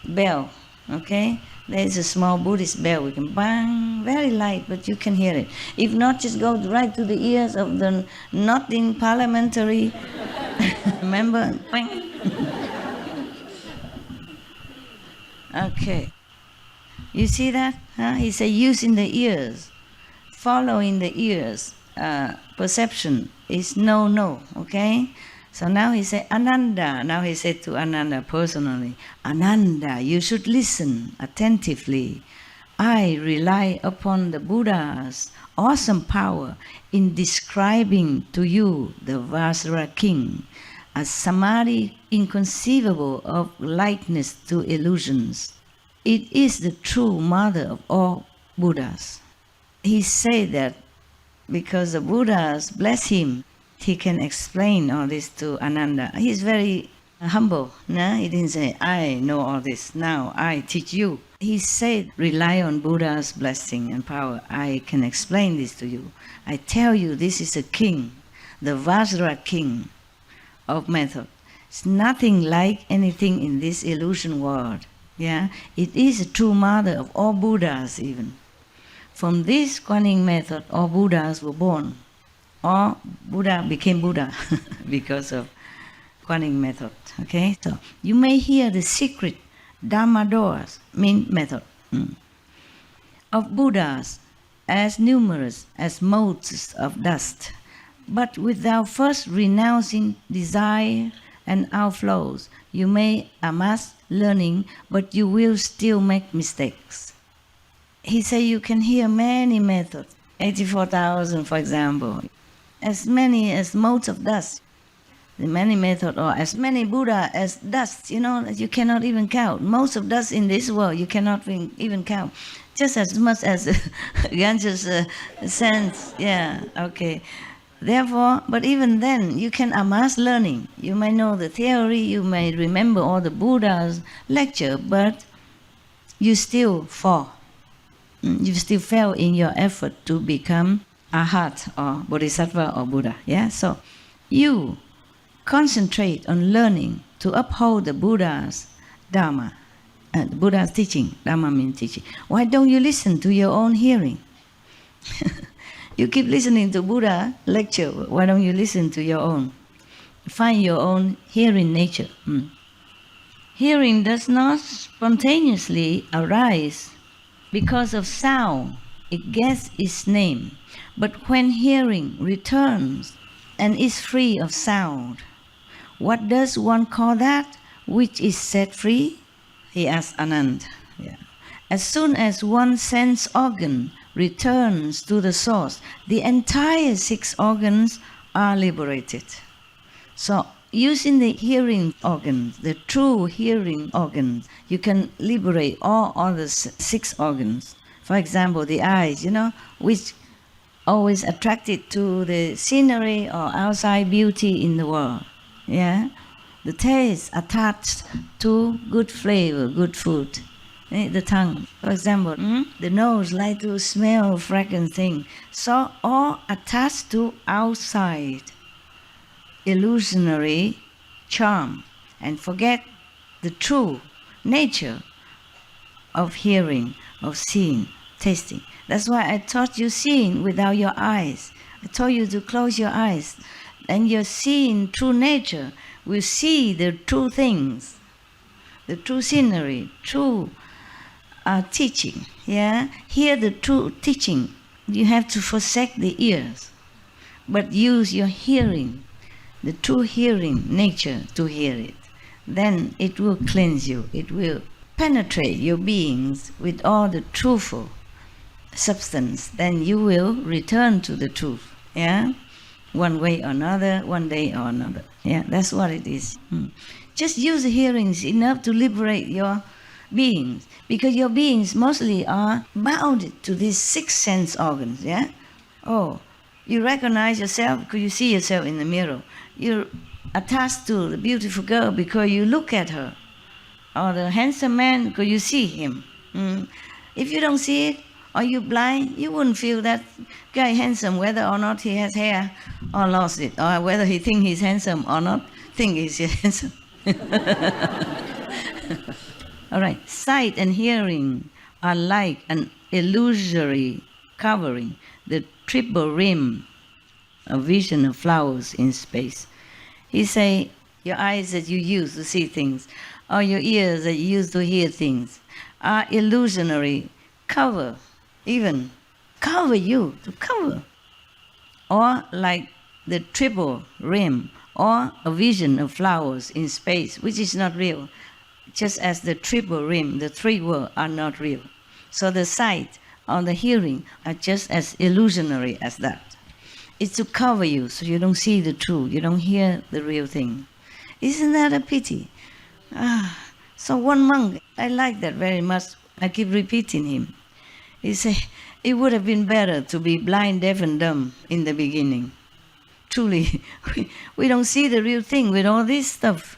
B: bell, okay? There is a small Buddhist bell. We can bang, very light, but you can hear it. If not, just go right to the ears of the not in parliamentary member. Bang. Okay. You see that? Huh? He said using the ears, following the ears. Perception is no, okay? So now he said, Ananda. Now he said to Ananda personally, Ananda, you should listen attentively. I rely upon the Buddha's awesome power in describing to you the Vajra king, a samadhi inconceivable of lightness to illusions. It is the true mother of all Buddhas. He said that because the Buddhas bless him, he can explain all this to Ananda. He's very humble. No? He didn't say, I know all this, now I teach you. He said, rely on Buddha's blessing and power. I can explain this to you. I tell you, this is a king, the Vajra king of method. It's nothing like anything in this illusion world. Yeah? It is a true mother of all Buddhas even. From this Kuan Yin method, all Buddhas were born. All Buddha became Buddha because of Kuan Yin method. Okay, so you may hear the secret Dharma doors, method, of Buddhas as numerous as motes of dust, but without first renouncing desire and outflows. You may amass learning, but you will still make mistakes. He said you can hear many methods, 84,000 for example, as many as motes of dust. The many methods, or as many Buddha as dust, you cannot even count. Most of dust in this world, you cannot even count. Just as much as Ganges sands, yeah, okay. Therefore, but even then, you can amass learning. You may know the theory, you may remember all the Buddha's lecture, but you still fall. You still fail in your effort to become Arhat or Bodhisattva or Buddha. Yeah? So you concentrate on learning to uphold the Buddha's Dharma, the Buddha's teaching. Dharma means teaching. Why don't you listen to your own hearing? You keep listening to Buddha lecture. Why don't you listen to your own? Find your own hearing nature. Hearing does not spontaneously arise because of sound. It gets its name. But when hearing returns and is free of sound, what does one call that which is set free? He asked Anand. Yeah. As soon as one sense organ returns to the source, the entire 6 organs are liberated. So using the hearing organs, the true hearing organs, you can liberate all other 6 organs. For example, the eyes, which always attracted to the scenery or outside beauty in the world. Yeah? The taste attached to good flavor, good food. The tongue, for example, the nose like to smell fragrant thing. So all attached to outside illusionary charm and forget the true nature of hearing, of seeing, tasting. That's why I taught you seeing without your eyes. I told you to close your eyes, and your seeing true nature will see the true things, the true scenery, true teaching. Yeah, hear the true teaching. You have to forsake the ears. but use your hearing, the true hearing nature to hear it. Then it will cleanse you. It will penetrate your beings with all the truthful substance. Then you will return to the truth. Yeah, one way or another, one day or another. Yeah, that's what it is. Just use the hearings enough to liberate your beings, because your beings mostly are bound to these 6 sense organs. Yeah. Oh, you recognize yourself because you see yourself in the mirror. You're attached to the beautiful girl because you look at her, or the handsome man because you see him. If you don't see it, or you're blind, you wouldn't feel that guy handsome whether or not he has hair or lost it, or whether he think he's handsome or not think he's handsome. All right, sight and hearing are like an illusory covering, the triple rim, a vision of flowers in space. He say, your eyes that you use to see things, or your ears that you use to hear things, are illusionary, cover you, to cover. Or like the triple rim, or a vision of flowers in space, which is not real, just as the triple rim, the 3 worlds are not real. So the sight or the hearing are just as illusionary as that. It's to cover you so you don't see the truth, you don't hear the real thing. Isn't that a pity? So one monk, I like that very much. I keep repeating him. He said, it would have been better to be blind, deaf and dumb in the beginning. Truly, we don't see the real thing with all this stuff.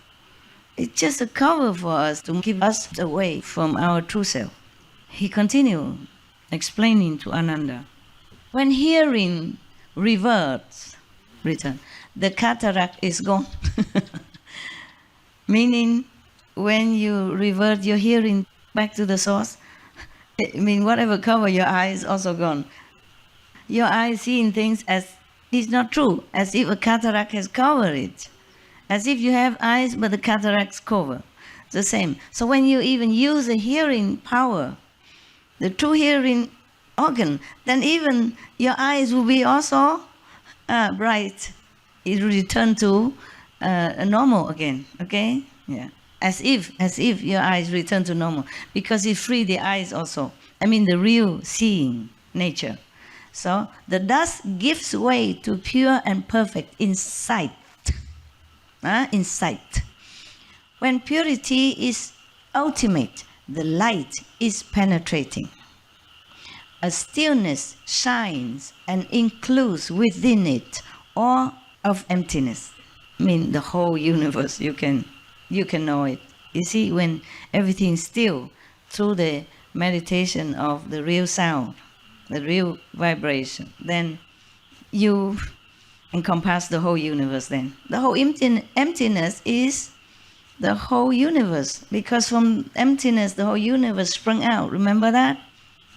B: It's just a cover for us to keep us away from our true self. He continued explaining to Ananda, when hearing return, the cataract is gone. Meaning, when you revert your hearing back to the source, whatever cover your eye is also gone. Your eye seeing things as is not true, as if a cataract has covered it. As if you have eyes, but the cataracts cover. It's the same. So when you even use the hearing power, the true hearing organ, then even your eyes will be also bright. It will return to normal again. Okay? Yeah. As if your eyes return to normal, because it frees the eyes also. The real seeing nature. So the dust gives way to pure and perfect insight. Insight. When purity is ultimate, the light is penetrating. A stillness shines and includes within it all of emptiness. The whole universe, you can know it. You see, when everything is still, through the meditation of the real sound, the real vibration, then you encompass the whole universe then. The whole emptiness is the whole universe, because from emptiness the whole universe sprung out. Remember that?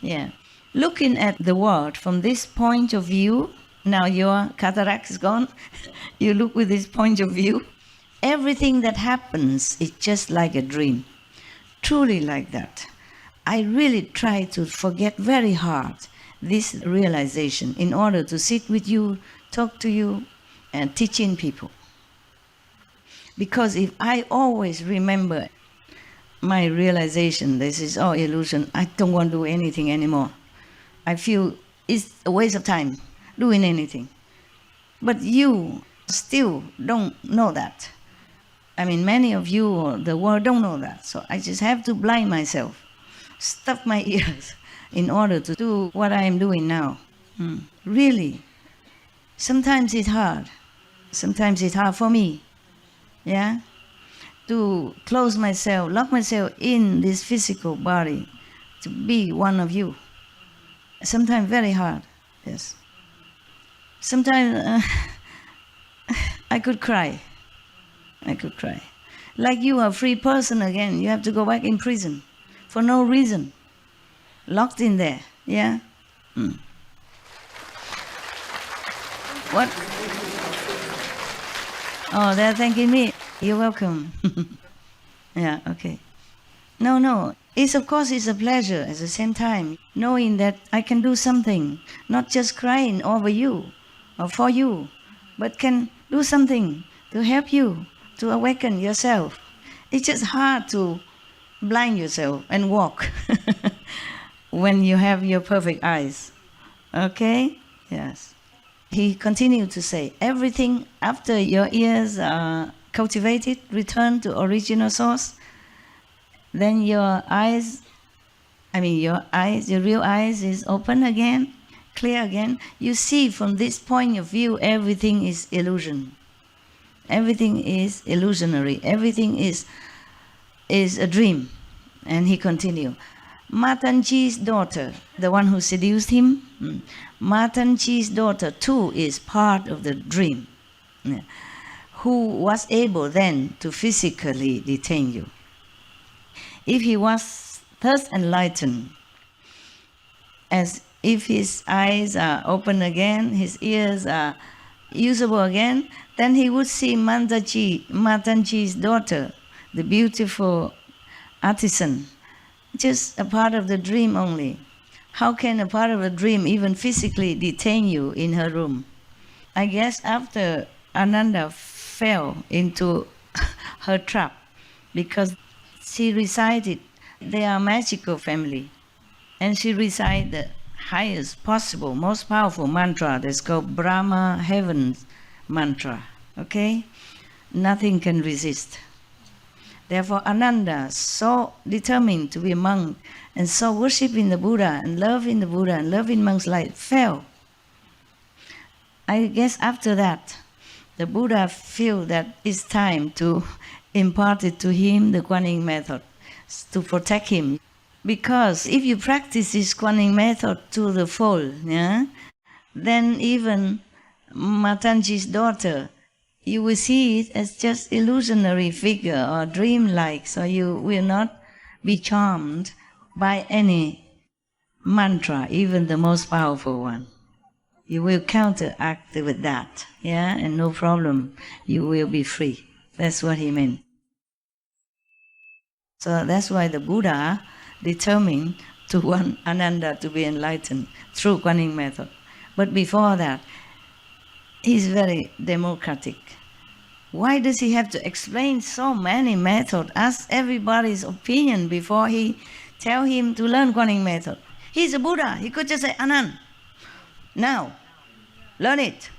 B: Yeah. Looking at the world from this point of view, now your cataract is gone, you look with this point of view, everything that happens is just like a dream. Truly like that. I really try to forget very hard this realization in order to sit with you, talk to you, and teaching people. Because if I always remember my realization, this is all illusion, I don't want to do anything anymore. I feel it's a waste of time doing anything. But you still don't know that. Many of you or the world don't know that. So I just have to blind myself, stuff my ears in order to do what I am doing now. Really. Sometimes it's hard. Sometimes it's hard for me. Yeah? To close myself, lock myself in this physical body, to be one of you. Sometimes very hard, yes. Sometimes I could cry. Like you are a free person again, you have to go back in prison for no reason. Locked in there, yeah? What? Oh, they're thanking me. You're welcome. Yeah, okay. No. Of course, it's a pleasure at the same time, knowing that I can do something, not just crying over you or for you, but can do something to help you to awaken yourself. It's just hard to blind yourself and walk when you have your perfect eyes. Okay? Yes. He continued to say, everything after your ears are cultivated, return to original source, then your real eyes is open again, clear again. You see from this point of view, everything is illusion. Everything is illusionary. Everything is a dream. And he continued, Matanji's daughter, the one who seduced him, Matanji's daughter too is part of the dream, who was able then to physically detain you. If he was thus enlightened, as if his eyes are open again, his ears are usable again, then he would see Matanji's daughter, the beautiful artisan, just a part of the dream only. How can a part of a dream even physically detain you in her room? I guess after Ananda fell into her trap, because she recited, they are a magical family, and she recited the highest possible, most powerful mantra that's called Brahma Heaven's mantra. Okay? Nothing can resist. Therefore, Ananda, so determined to be a monk and so worshipping the Buddha and loving the Buddha and loving monk's life, fell. I guess after that, the Buddha feel that it's time to impart it to him, the Guanyin method, to protect him. Because if you practice this Guanyin method to the full, then even Matanji's daughter, you will see it as just illusionary figure or dream-like, so you will not be charmed by any mantra, even the most powerful one. You will counteract with that, and no problem, you will be free. That's what he meant. So that's why the Buddha determined to want Ananda to be enlightened through Guanyin method. But before that, he's very democratic. Why does he have to explain so many methods, ask everybody's opinion before he tell him to learn Guanyin method? He's a Buddha. He could just say, Anand, now, learn it.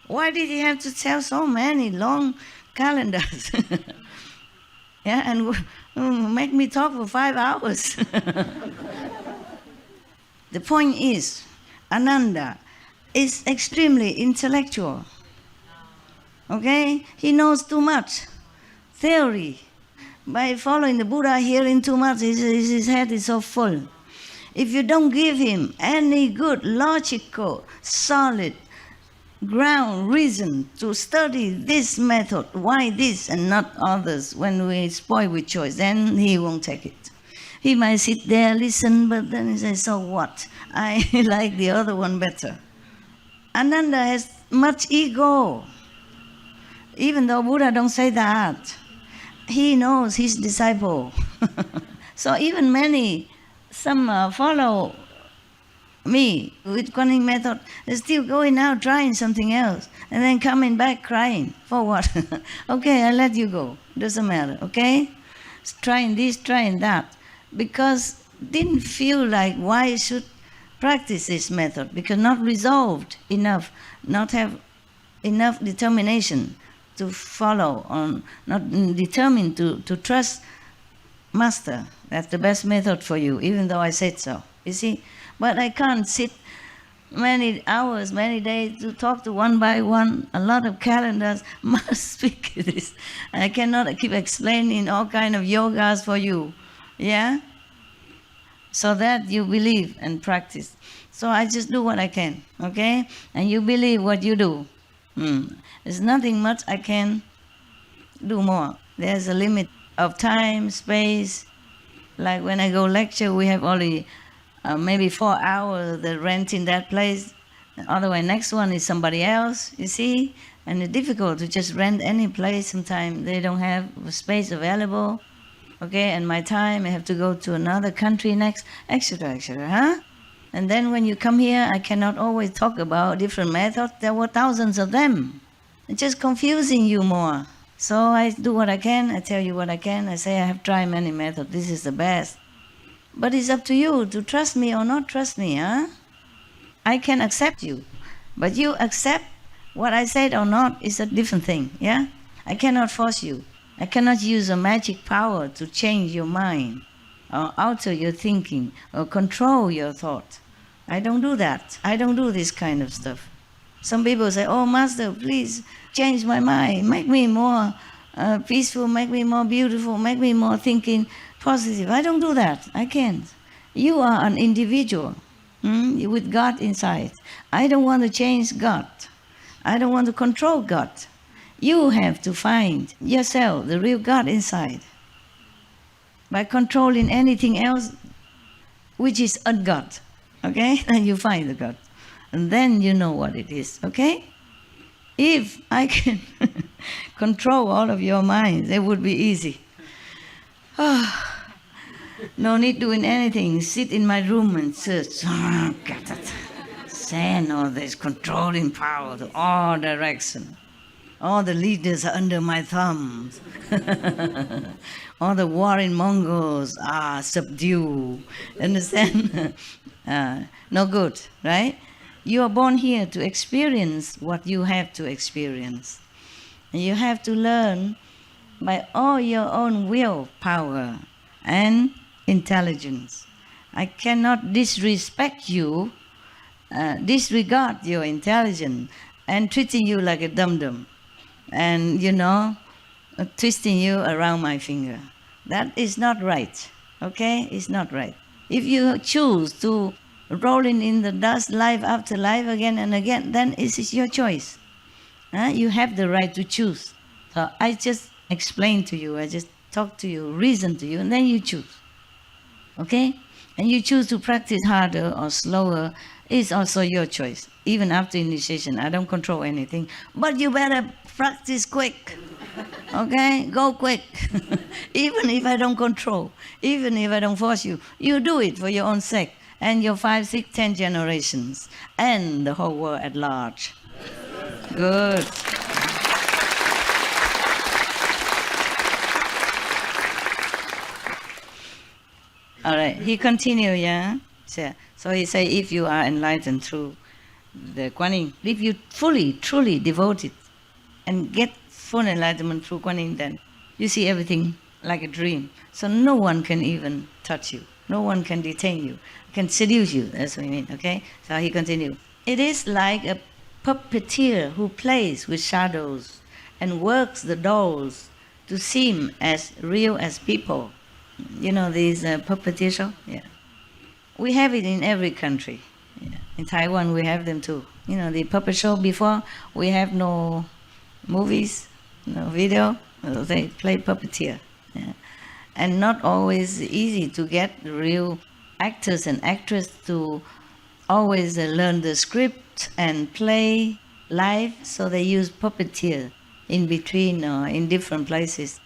B: Why did he have to tell so many long calendars? And make me talk for 5 hours. The point is, Ananda is extremely intellectual. Okay? He knows too much theory. By following the Buddha, hearing too much, his head is so full. If you don't give him any good, logical, solid ground reason to study this method, why this and not others, when we spoil with choice, then he won't take it. He might sit there, listen, but then he says, so what? I like the other one better. Ananda has much ego. Even though Buddha don't say that, he knows his disciple. So even some follow me with Guanyin method, they're still going out trying something else and then coming back crying. For what? Okay, I'll let you go. Doesn't matter, okay? Trying this, trying that. Because didn't feel like why should practice this method, because not resolved enough, not have enough determination to follow on, not determined to trust Master. That's the best method for you, even though I said so. You see? But I can't sit many hours, many days to talk to one by one, a lot of calendars, must speak this. I cannot keep explaining all kind of yogas for you. Yeah? So that you believe and practice. So I just do what I can, okay? And you believe what you do. There's nothing much I can do more. There's a limit of time, space. Like when I go lecture, we have only maybe 4 hours the rent in that place. Otherwise, next one is somebody else, you see? And it's difficult to just rent any place. Sometimes they don't have space available. Okay, and my time, I have to go to another country next, etc., etc., huh? And then when you come here, I cannot always talk about different methods. There were thousands of them. It's just confusing you more. So I do what I can, I tell you what I can, I say I have tried many methods, this is the best. But it's up to you to trust me or not trust me, huh? I can accept you, but you accept what I said or not is a different thing, yeah? I cannot force you. I cannot use a magic power to change your mind or alter your thinking or control your thought. I don't do that. I don't do this kind of stuff. Some people say, oh, Master, please change my mind, make me more peaceful, make me more beautiful, make me more thinking positive. I don't do that. I can't. You are an individual with God inside. I don't want to change God. I don't want to control God. You have to find yourself, the real God inside. By controlling anything else which is un-God, okay? Then you find the God. And then you know what it is, okay? If I can control all of your minds, it would be easy. No need doing anything. Sit in my room and search. Send all this controlling power to all directions. All the leaders are under my thumbs. All the warring Mongols are subdued. Understand? No good, right? You are born here to experience what you have to experience. And you have to learn by all your own willpower and intelligence. I cannot disrespect you, disregard your intelligence, and treating you like a dum-dum, and twisting you around my finger. That is not right, okay? It's not right. If you choose to rolling in the dust life after life again and again, then it is your choice. You have the right to choose. So I just explain to you, I just talk to you, reason to you, and then you choose. Okay? And you choose to practice harder or slower, is also your choice. Even after initiation, I don't control anything. But you better practice quick. Okay? Go quick. Even if I don't control, even if I don't force you, you do it for your own sake and your 5, 6, 10 generations and the whole world at large. Good. All right, he continued, yeah? So he said, if you are enlightened through the Guanyin, if you fully, truly devoted and get full enlightenment through Guanyin, then you see everything like a dream. So no one can even touch you. No one can detain you, can seduce you, that's what I mean, okay? So he continued. It is like a puppeteer who plays with shadows and works the dolls to seem as real as people. You know these puppeteer shows? Yeah. We have it in every country. Yeah. In Taiwan we have them too. You know, the puppet show before, we have no movies, no video, they play puppeteer. Yeah. And not always easy to get real actors and actresses to always learn the script and play live, so they use puppeteer in between in different places.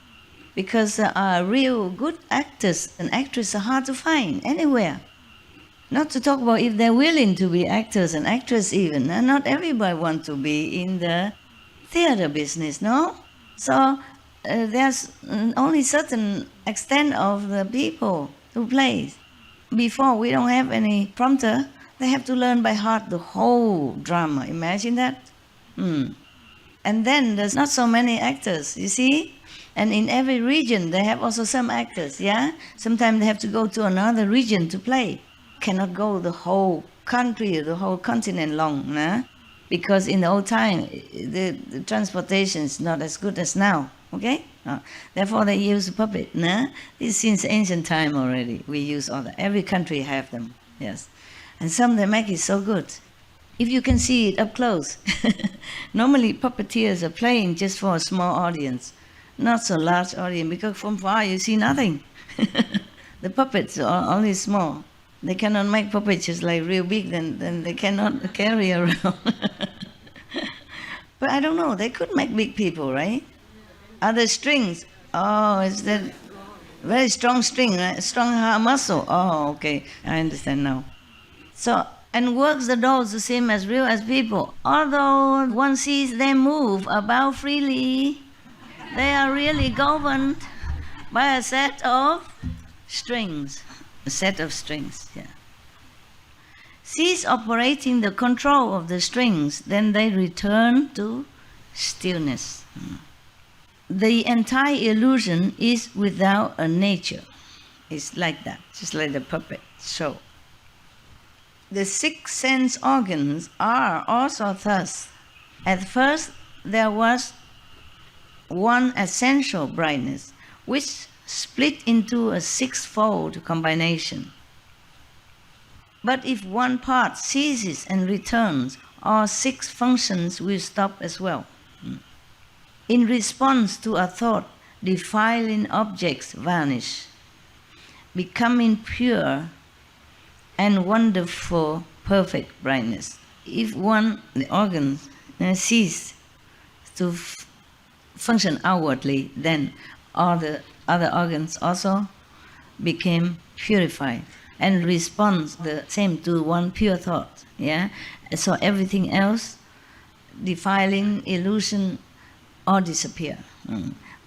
B: Because real good actors and actresses are hard to find anywhere. Not to talk about if they're willing to be actors and actresses even. And not everybody wants to be in the theater business, no? So there's only certain extent of the people who play. Before, we don't have any prompter. They have to learn by heart the whole drama. Imagine that. And then there's not so many actors, you see? And in every region, they have also some actors, yeah? Sometimes they have to go to another region to play. Cannot go the whole country, the whole continent long, nah? Because in the old time, the transportation is not as good as now, okay? Therefore, they use puppet, nah? This is since ancient time already. We use all that. Every country have them, yes. And some they make it so good. If you can see it up close. Normally, puppeteers are playing just for a small audience. Not so large audience, because from far you see nothing. The puppets are only small. They cannot make puppets just like real big, then they cannot carry around. But I don't know, they could make big people, right? Other strings, oh, it's that very strong string, right? Strong muscle. Oh, okay, I understand now. So, and works the dolls the same as real as people. Although one sees them move about freely, they are really governed by a set of strings. A set of strings, yeah. Cease operating the control of the strings, then they return to stillness. The entire illusion is without a nature. It's like that, just like the puppet show. The 6 sense organs are also thus. At first, there was one essential brightness, which split into a 6-fold combination. But if one part ceases and returns, all 6 functions will stop as well. In response to a thought, defiling objects vanish, becoming pure and wonderful, perfect brightness. If the organs cease to function outwardly, then all the other organs also became purified and responds the same to one pure thought. Yeah, so everything else, defiling, illusion, all disappear.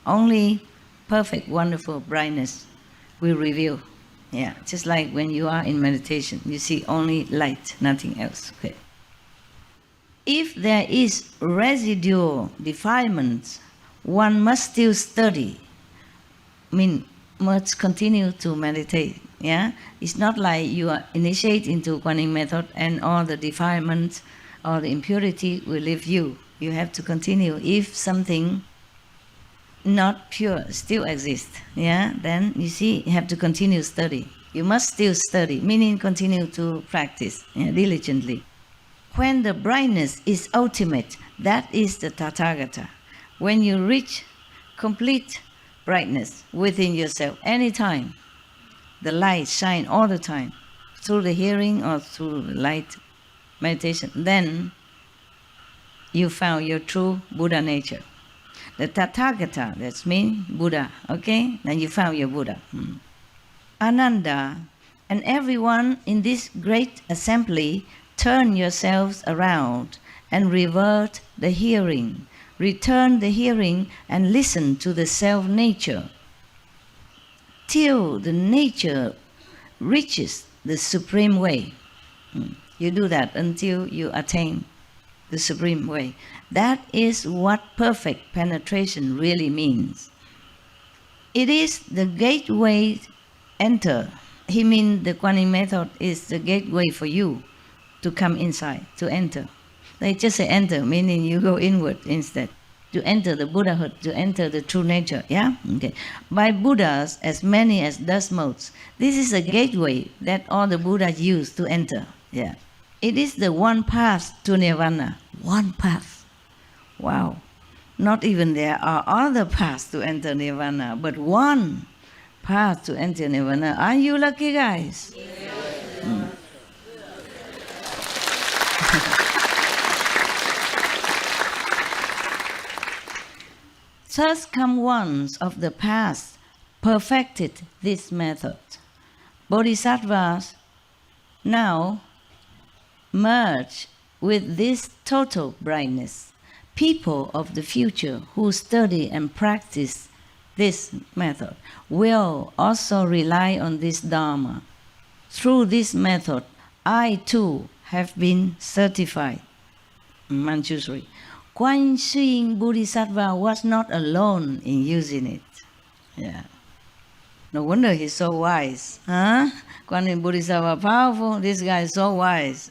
B: Only perfect, wonderful brightness will reveal. Yeah, just like when you are in meditation, you see only light, nothing else. Okay. If there is residual defilement, one must still study. Must continue to meditate. Yeah, it's not like you are initiate into Guanyin method and all the defilements or the impurity will leave you. You have to continue. If something not pure still exists, yeah, then you see you have to continue study. You must still study, meaning continue to practice diligently. When the brightness is ultimate, that is the Tathagata. When you reach complete brightness within yourself, anytime, the light shine all the time, through the hearing or through light meditation, then you found your true Buddha nature. The Tathagata, that means Buddha, okay? Then you found your Buddha. Ananda, and everyone in this great assembly, turn yourselves around and revert the hearing. Return the hearing and listen to the self-nature till the nature reaches the supreme way. You do that until you attain the supreme way. That is what perfect penetration really means. It is the gateway enter. He means the Guanyin method is the gateway for you to come inside, to enter. They just say enter, meaning you go inward instead. To enter the Buddhahood, to enter the true nature, yeah? Okay. By Buddhas, as many as dust motes, this is a gateway that all the Buddhas use to enter, yeah. It is the one path to Nirvana. One path. Wow. Not even there are other paths to enter Nirvana, but one path to enter Nirvana. Are you lucky, guys? Yes. Thus come ones of the past perfected this method. Bodhisattvas now merge with this total brightness. People of the future who study and practice this method will also rely on this Dharma. Through this method, I too have been certified. Manjushri. Guan Xing Bodhisattva was not alone in using it. Yeah. No wonder he's so wise. Huh? Guan Yin Bodhisattva powerful, this guy is so wise.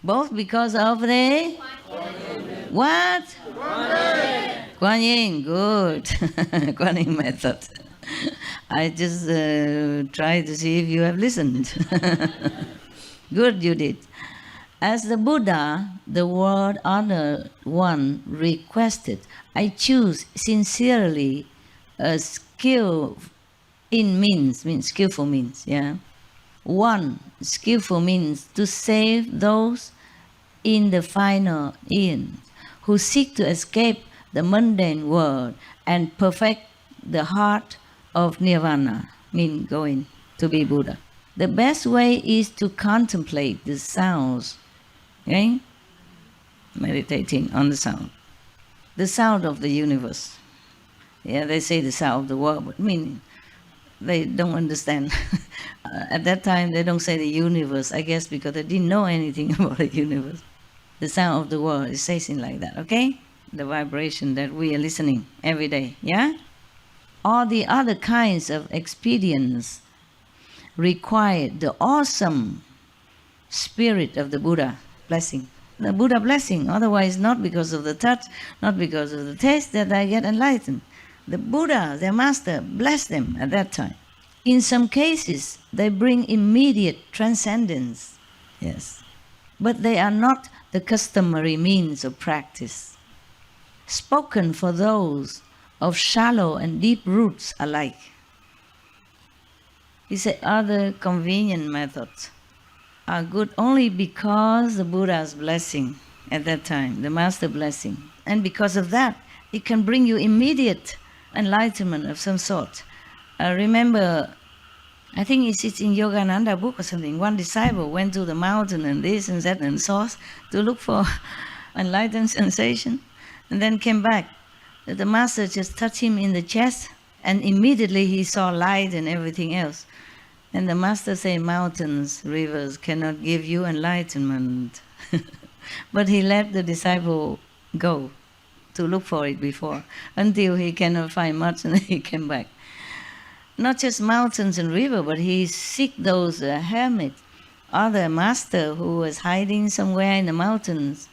B: Both because of the... What? Guan Yin, good. Guan Yin method. I just try to see if you have listened. Good, you did. As the Buddha, the world honored one, requested, I choose sincerely a skill in means skillful means, yeah. One, skillful means to save those in the final end who seek to escape the mundane world and perfect the heart of Nirvana, mean going to be Buddha. The best way is to contemplate the sounds, okay? Meditating on the sound of the universe. Yeah, they say the sound of the world, but meaning they don't understand. At that time, they don't say the universe, I guess because they didn't know anything about the universe. The sound of the world, it says it like that, okay? The vibration that we are listening every day, yeah? All the other kinds of experience require the awesome spirit of the Buddha blessing. The Buddha blessing, otherwise not because of the touch, not because of the taste that I get enlightened. The Buddha, their master, blessed them at that time. In some cases, they bring immediate transcendence, yes. But they are not the customary means of practice, spoken for those of shallow and deep roots alike. He said other convenient methods are good only because the Buddha's blessing at that time, the master blessing. And because of that, it can bring you immediate enlightenment of some sort. Remember, I think it's in Yogananda book or something, one disciple went to the mountain and this and that and so to look for enlightened sensation, and then came back. The master just touched him in the chest, and immediately he saw light and everything else. And the master said, mountains, rivers cannot give you enlightenment. But he let the disciple go to look for it before, until he cannot find much, and he came back. Not just mountains and river, but he seek those hermits, other master who was hiding somewhere in the mountains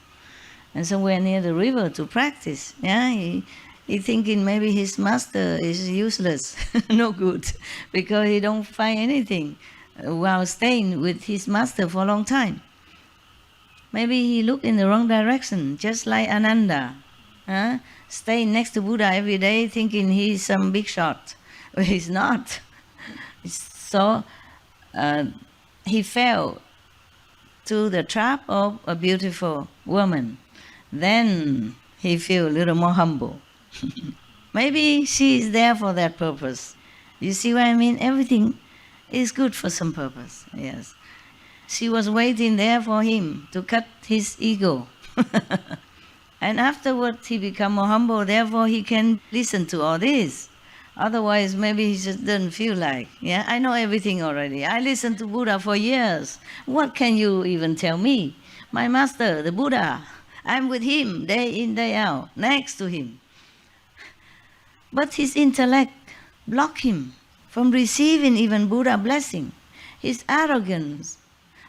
B: and somewhere near the river to practice. Yeah, he thinking maybe his master is useless, no good, because he don't find anything while staying with his master for a long time. Maybe he looked in the wrong direction, just like Ananda, staying next to Buddha every day thinking he's some big shot. But he's not. So he fell to the trap of a beautiful woman. Then he feel a little more humble. Maybe she is there for that purpose. You see what I mean? Everything is good for some purpose, yes. She was waiting there for him to cut his ego. And afterwards he become more humble, therefore he can listen to all this. Otherwise, maybe he just doesn't feel like, yeah, I know everything already. I listened to Buddha for years. What can you even tell me? My master, the Buddha, I'm with him day in, day out, next to him. But his intellect blocked him from receiving even Buddha blessing. His arrogance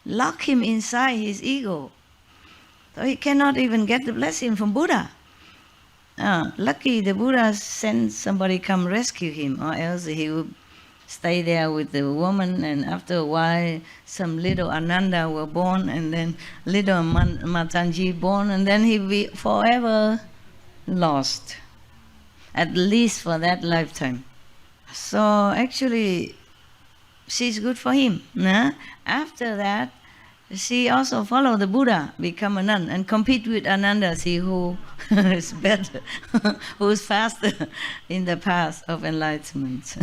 B: locked him inside his ego. So he cannot even get the blessing from Buddha. Lucky the Buddha sent somebody come rescue him, or else he would stay there with the woman, and after a while some little Ananda were born, and then little Matanji born, and then he'd be forever lost, at least for that lifetime. So actually she's good for him. After that, she also followed the Buddha, become a nun, and compete with Ananda, see who is better, who is faster in the path of enlightenment.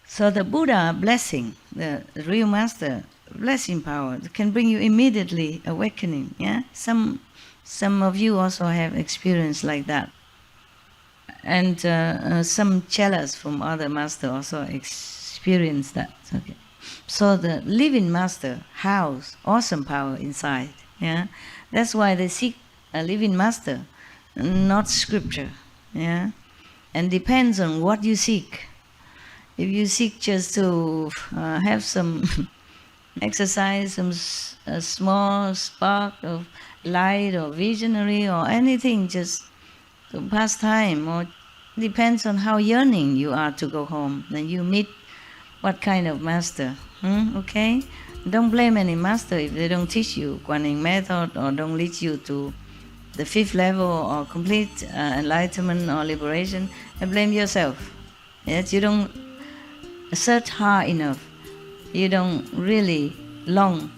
B: So the Buddha blessing, the real master blessing power, can bring you immediately awakening. Yeah, some of you also have experience like that, and some chelas from other master also experience that. Okay. So the living master house awesome power inside. Yeah, that's why they seek a living master, not scripture. Yeah, and depends on what you seek. If you seek just to have some exercise, some small spark of light or visionary or anything, just to pass time, or depends on how yearning you are to go home, then you meet what kind of master. Okay? Don't blame any master if they don't teach you Guanyin method or don't lead you to the fifth level or complete enlightenment or liberation. And blame yourself. Yes, you don't search hard enough. You don't really long,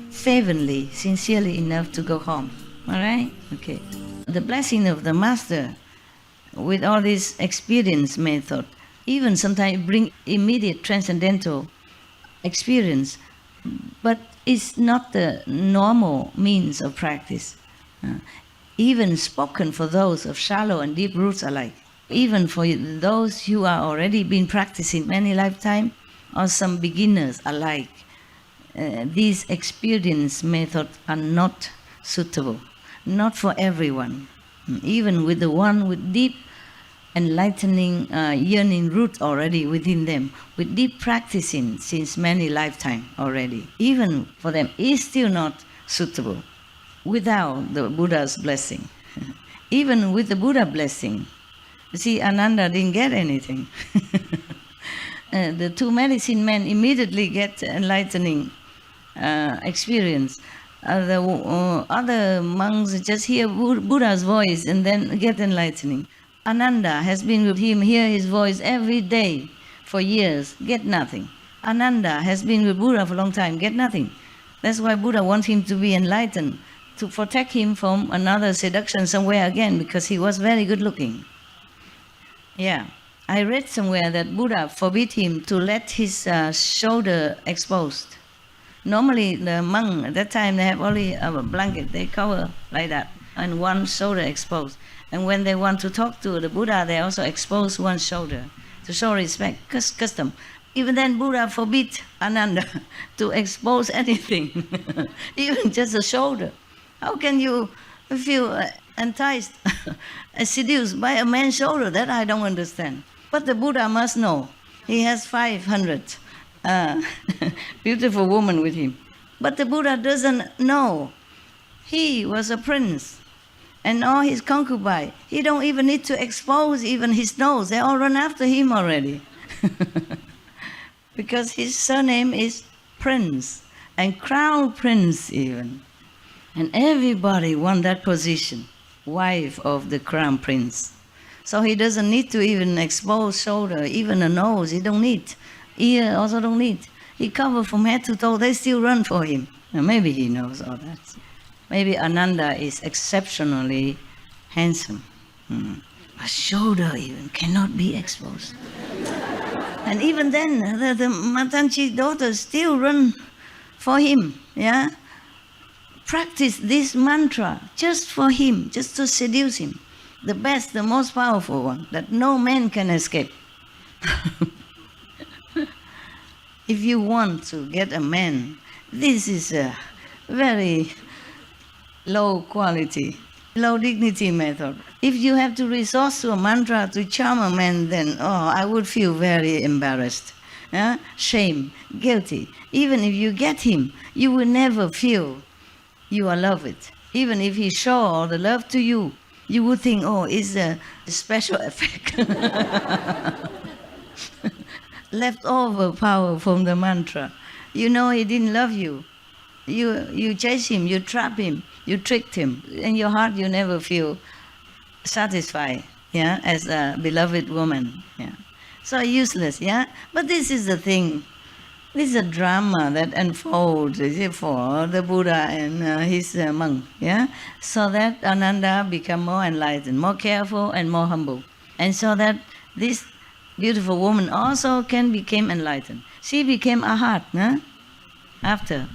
B: fervently, sincerely enough to go home. All right? Okay. The blessing of the master with all this experience method, even sometimes bring immediate transcendental experience, but it's not the normal means of practice. Even spoken for those of shallow and deep roots alike. Even for those who are already been practicing many lifetimes, or some beginners alike, these experience methods are not suitable, not for everyone. Even with the one with deep enlightening, yearning root already within them, with deep practicing since many lifetimes already, even for them is still not suitable without the Buddha's blessing. Even with the Buddha blessing, you see, Ananda didn't get anything. The two medicine men immediately get enlightening experience. The other monks just hear Buddha's voice and then get enlightening. Ananda has been with him, hear his voice every day for years, get nothing. Ananda has been with Buddha for a long time, get nothing. That's why Buddha wants him to be enlightened, to protect him from another seduction somewhere again, because he was very good looking. Yeah, I read somewhere that Buddha forbid him to let his shoulder exposed. Normally the monk at that time, they have only a blanket, they cover like that, and one shoulder exposed. And when they want to talk to the Buddha, they also expose one shoulder to show respect, custom. Even then Buddha forbid Ananda to expose anything, even just a shoulder. How can you feel enticed, seduced by a man's shoulder? That I don't understand. But the Buddha must know. He has 500 beautiful women with him. But the Buddha doesn't know. He was a prince. And all his concubines, he don't even need to expose even his nose. They all run after him already. Because his surname is Prince, and Crown Prince even. And everybody want that position, wife of the Crown Prince. So he doesn't need to even expose shoulder, even a nose, he don't need. Ear also don't need. He covered from head to toe, they still run for him. Now maybe he knows all that. Maybe Ananda is exceptionally handsome. A shoulder even cannot be exposed. And even then, the Matanchi daughters still run for him, yeah? Practice this mantra just for him, just to seduce him. The best, the most powerful one, that no man can escape. If you want to get a man, this is a very low quality, low dignity method. If you have to resort to a mantra to charm a man, then, I would feel very embarrassed, shame, guilty. Even if you get him, you will never feel you are loved. Even if he show all the love to you, you would think, it's a special effect. Leftover power from the mantra. You know he didn't love you. You chase him, you trap him, you tricked him. In your heart you never feel satisfied, as a beloved woman. So useless, But this is the thing. This is a drama that unfolds for the Buddha and his monk, so that Ananda become more enlightened, more careful and more humble. And so that this beautiful woman also can become enlightened. She became Arhat, after,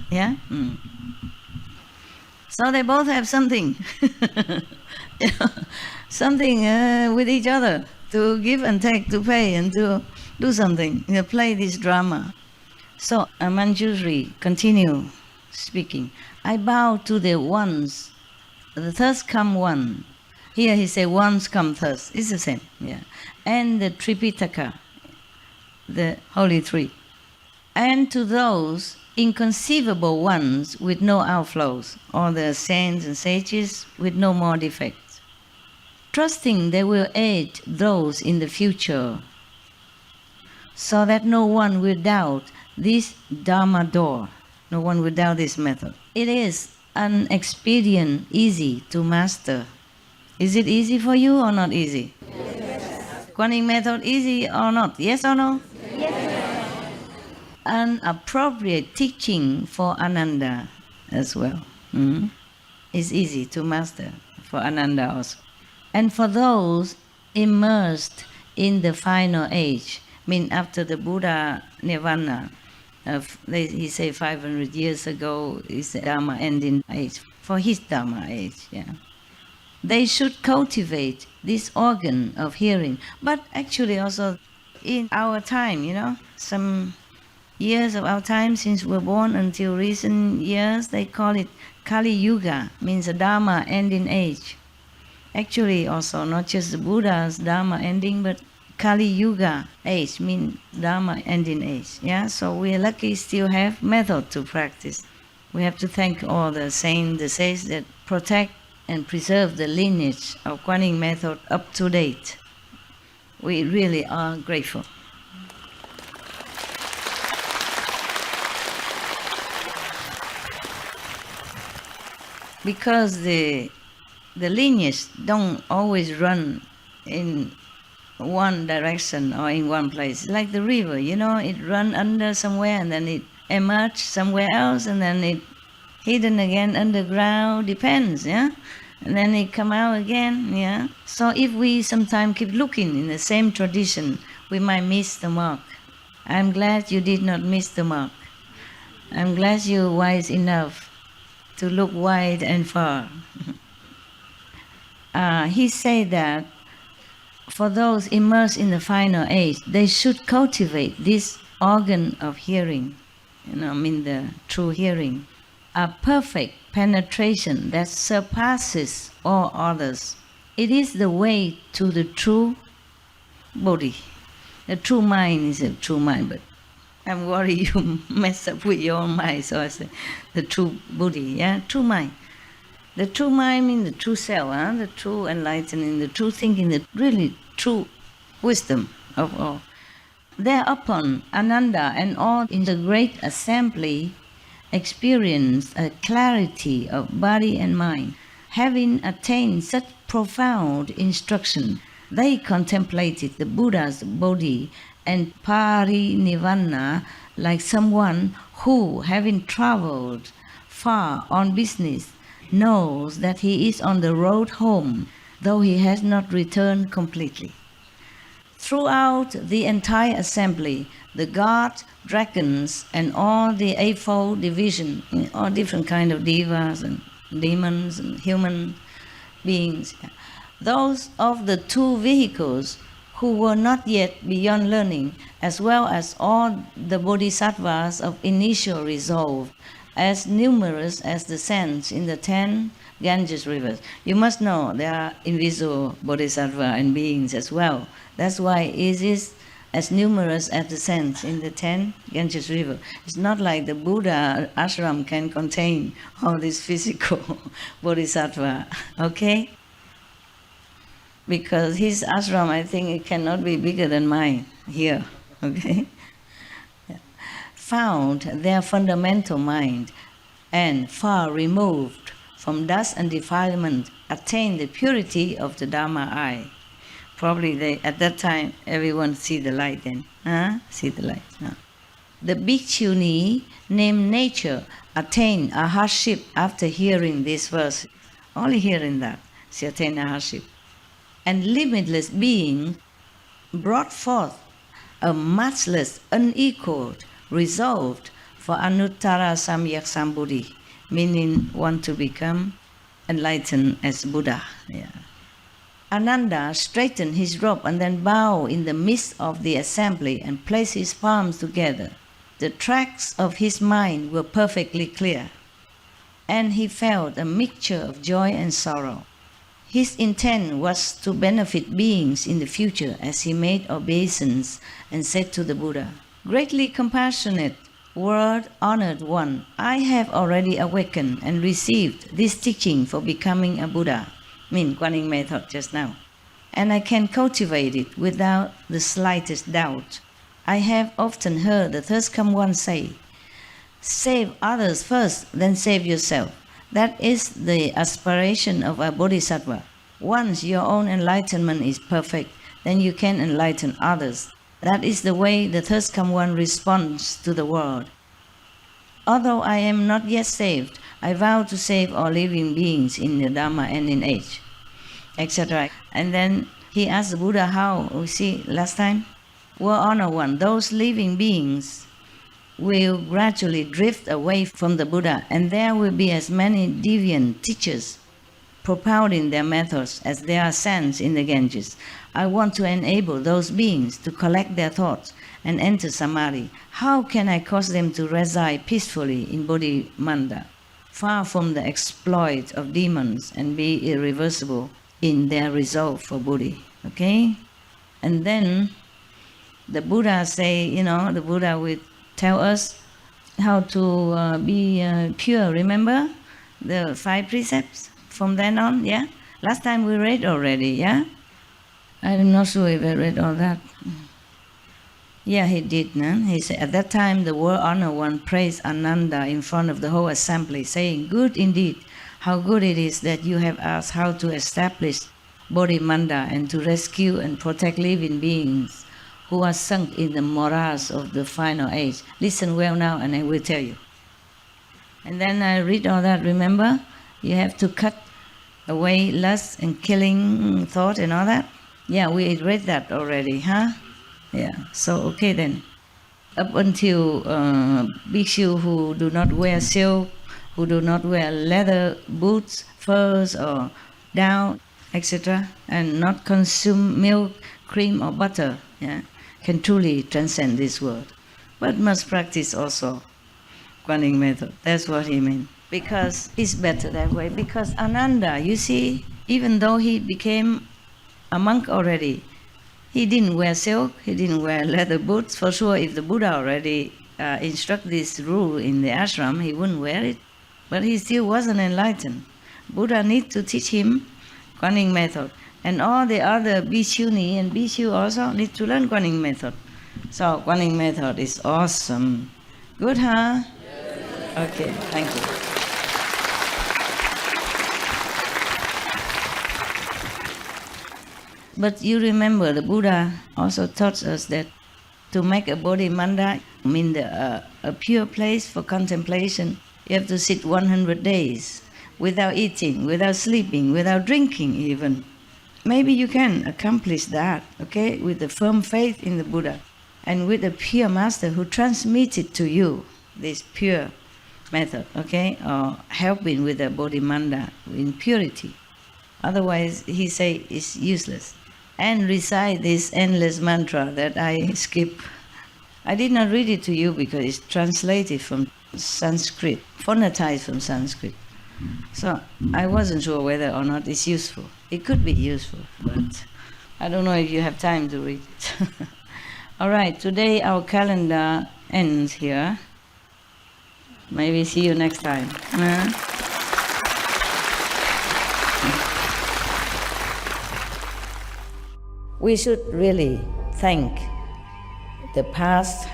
B: So they both have something, something with each other to give and take, to pay and to do something, play this drama. So Manjusri continue speaking. I bow to the ones, the thirst come one. Here he say ones come thirst. It's the same, And the Tripitaka, the Holy Three. And to those inconceivable ones with no outflows, or the saints and sages with no more defects, trusting they will aid those in the future, so that no one will doubt this Dharma door, no one will doubt this method. It is an expedient easy to master. Is it easy for you or not easy? Yes.觀音method easy or not? Yes or no? Yes. An appropriate teaching for Ananda as well. It's easy to master for Ananda also. And for those immersed in the final age, after the Buddha Nirvana, He say 500 years ago is the Dharma ending age, for his Dharma age, yeah. They should cultivate this organ of hearing. But actually also in our time, some years of our time since we were born until recent years, they call it Kali Yuga, means the Dharma ending age. Actually also not just the Buddha's Dharma ending, but Kali Yuga age means Dharma ending age. Yeah, so we are lucky still have method to practice. We have to thank all the saints, the sages that protect and preserve the lineage of Kuan Yin method up to date. We really are grateful. Because the lineage don't always run in one direction or in one place. Like the river, it run under somewhere and then it emerge somewhere else and then it hidden again underground, depends, yeah? And then it come out again, yeah? So if we sometimes keep looking in the same tradition, we might miss the mark. I'm glad you did not miss the mark. I'm glad you're wise enough to look wide and far. He said that for those immersed in the final age, they should cultivate this organ of hearing, the true hearing, a perfect penetration that surpasses all others. It is the way to the true body. The true mind is a true mind, but I'm worried you mess up with your mind, so I say the true body, yeah, true mind. The true mind means the true self, the true enlightening, the true thinking, the really true wisdom of all. Thereupon, Ananda and all in the great assembly experienced a clarity of body and mind. Having attained such profound instruction, they contemplated the Buddha's body and parinirvana like someone who, having traveled far on business, knows that he is on the road home, though he has not returned completely. Throughout the entire assembly, the gods, dragons, and all the eightfold division, all different kind of devas and demons and human beings, those of the two vehicles who were not yet beyond learning, as well as all the bodhisattvas of initial resolve, as numerous as the sands in the 10 Ganges rivers. You must know there are invisible bodhisattva and beings as well. That's why it is as numerous as the sands in the 10 Ganges river. It's not like the Buddha ashram can contain all this physical bodhisattva, okay? Because his ashram, I think it cannot be bigger than mine here, okay? Found their fundamental mind and far removed from dust and defilement, attained the purity of the Dharma eye. Probably at that time, everyone see the light then. See the light. The bhikkhuni named Nature attained a hardship after hearing this verse. Only hearing that, she attained a hardship. And limitless being brought forth a matchless, unequaled, resolved for Anuttara Samyak Sambuddhi, meaning want to become enlightened as Buddha. Yeah. Ananda straightened his robe and then bowed in the midst of the assembly and placed his palms together. The tracks of his mind were perfectly clear, and he felt a mixture of joy and sorrow. His intent was to benefit beings in the future as he made obeisance and said to the Buddha, "Greatly compassionate, world-honored one, I have already awakened and received this teaching for becoming a Buddha," mean Kuan Yin method just now, "and I can cultivate it without the slightest doubt. I have often heard the thirst come one say, 'Save others first, then save yourself.' That is the aspiration of a bodhisattva. Once your own enlightenment is perfect, then you can enlighten others. That is the way the thirst come one responds to the world. Although I am not yet saved, I vow to save all living beings in the Dharma ending age," etc. And then he asked the Buddha how, we see last time, "World honored one, those living beings will gradually drift away from the Buddha, and there will be as many deviant teachers propounding their methods as there are sands in the Ganges. I want to enable those beings to collect their thoughts and enter samadhi. How can I cause them to reside peacefully in Bodhimanda, far from the exploit of demons, and be irreversible in their resolve for Buddhi? Okay? And then the Buddha say, the Buddha will tell us how to be pure. Remember the 5 precepts from then on? Yeah? Last time we read already, yeah? I'm not sure if I read all that. Yeah, he did. No? He said, at that time the world honored one praised Ananda in front of the whole assembly, saying, good indeed, how good it is that you have asked how to establish Bodhimanda and to rescue and protect living beings who are sunk in the morass of the final age. Listen well now and I will tell you. And then I read all that, remember? You have to cut away lust and killing thought and all that. Yeah, we read that already, huh? Yeah, so okay then. Up until bhikshu who do not wear silk, who do not wear leather boots, furs or down, etc., and not consume milk, cream or butter, yeah, can truly transcend this world. But must practice also Guanyin method. That's what he meant. Because it's better that way. Because Ananda, you see, even though he became a monk already, he didn't wear silk, he didn't wear leather boots. For sure, if the Buddha already instruct this rule in the ashram, he wouldn't wear it. But he still wasn't enlightened. Buddha need to teach him Guanyin method. And all the other bhikshuni and bhikshu also need to learn Guanyin method. So Guanyin method is awesome. Good, huh? Yes. Okay, thank you. But you remember the Buddha also taught us that to make a Bodhimanda, a pure place for contemplation, you have to sit 100 days without eating, without sleeping, without drinking even. Maybe you can accomplish that, okay, with a firm faith in the Buddha and with a pure master who transmitted to you this pure method, okay, or helping with the Bodhimanda in purity. Otherwise, he say it's useless. And recite this endless mantra that I skip. I did not read it to you because it's translated from Sanskrit, phonetized from Sanskrit. So I wasn't sure whether or not it's useful. It could be useful, but I don't know if you have time to read it. All right, today our calendar ends here. Maybe see you next time. We should really thank the past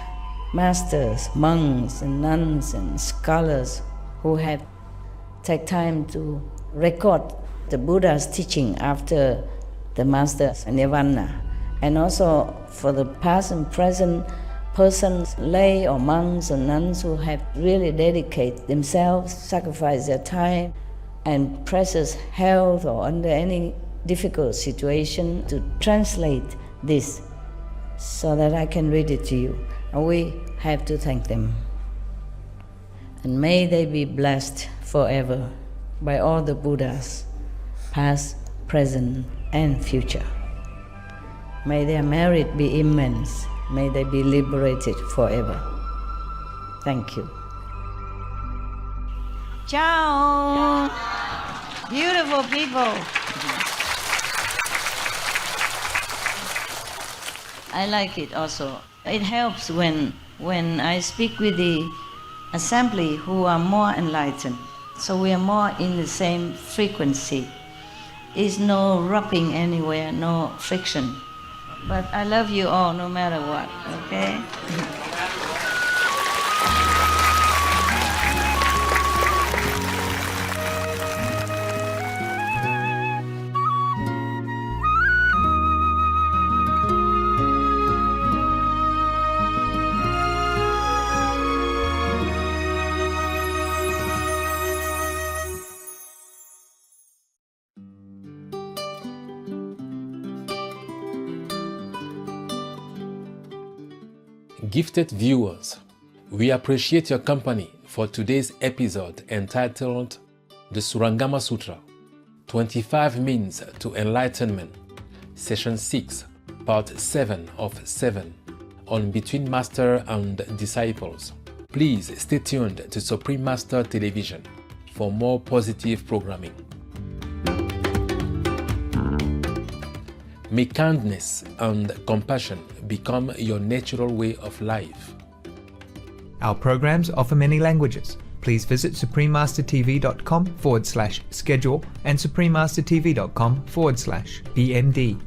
B: masters, monks and nuns and scholars who have taken time to record the Buddha's teaching after the master's nirvana, and also for the past and present persons, lay or monks or nuns who have really dedicated themselves, sacrificed their time and precious health or under any difficult situation to translate this so that I can read it to you. And we have to thank them. And may they be blessed forever by all the Buddhas, past, present, and future. May their merit be immense. May they be liberated forever. Thank you. Ciao! Beautiful people! I like it also. It helps when I speak with the assembly who are more enlightened. So we are more in the same frequency. It's no rubbing anywhere, no friction. But I love you all no matter what, okay?
F: Gifted viewers, We appreciate your company for today's episode entitled The Surangama Sutra, 25 Means to Enlightenment, Session 6, Part 7 of 7, on Between Master and Disciples. Please stay tuned to Supreme Master Television for more positive programming. May kindness and compassion become your natural way of life.
G: Our programs offer many languages. Please visit suprememastertv.com/schedule and suprememastertv.com/BMD.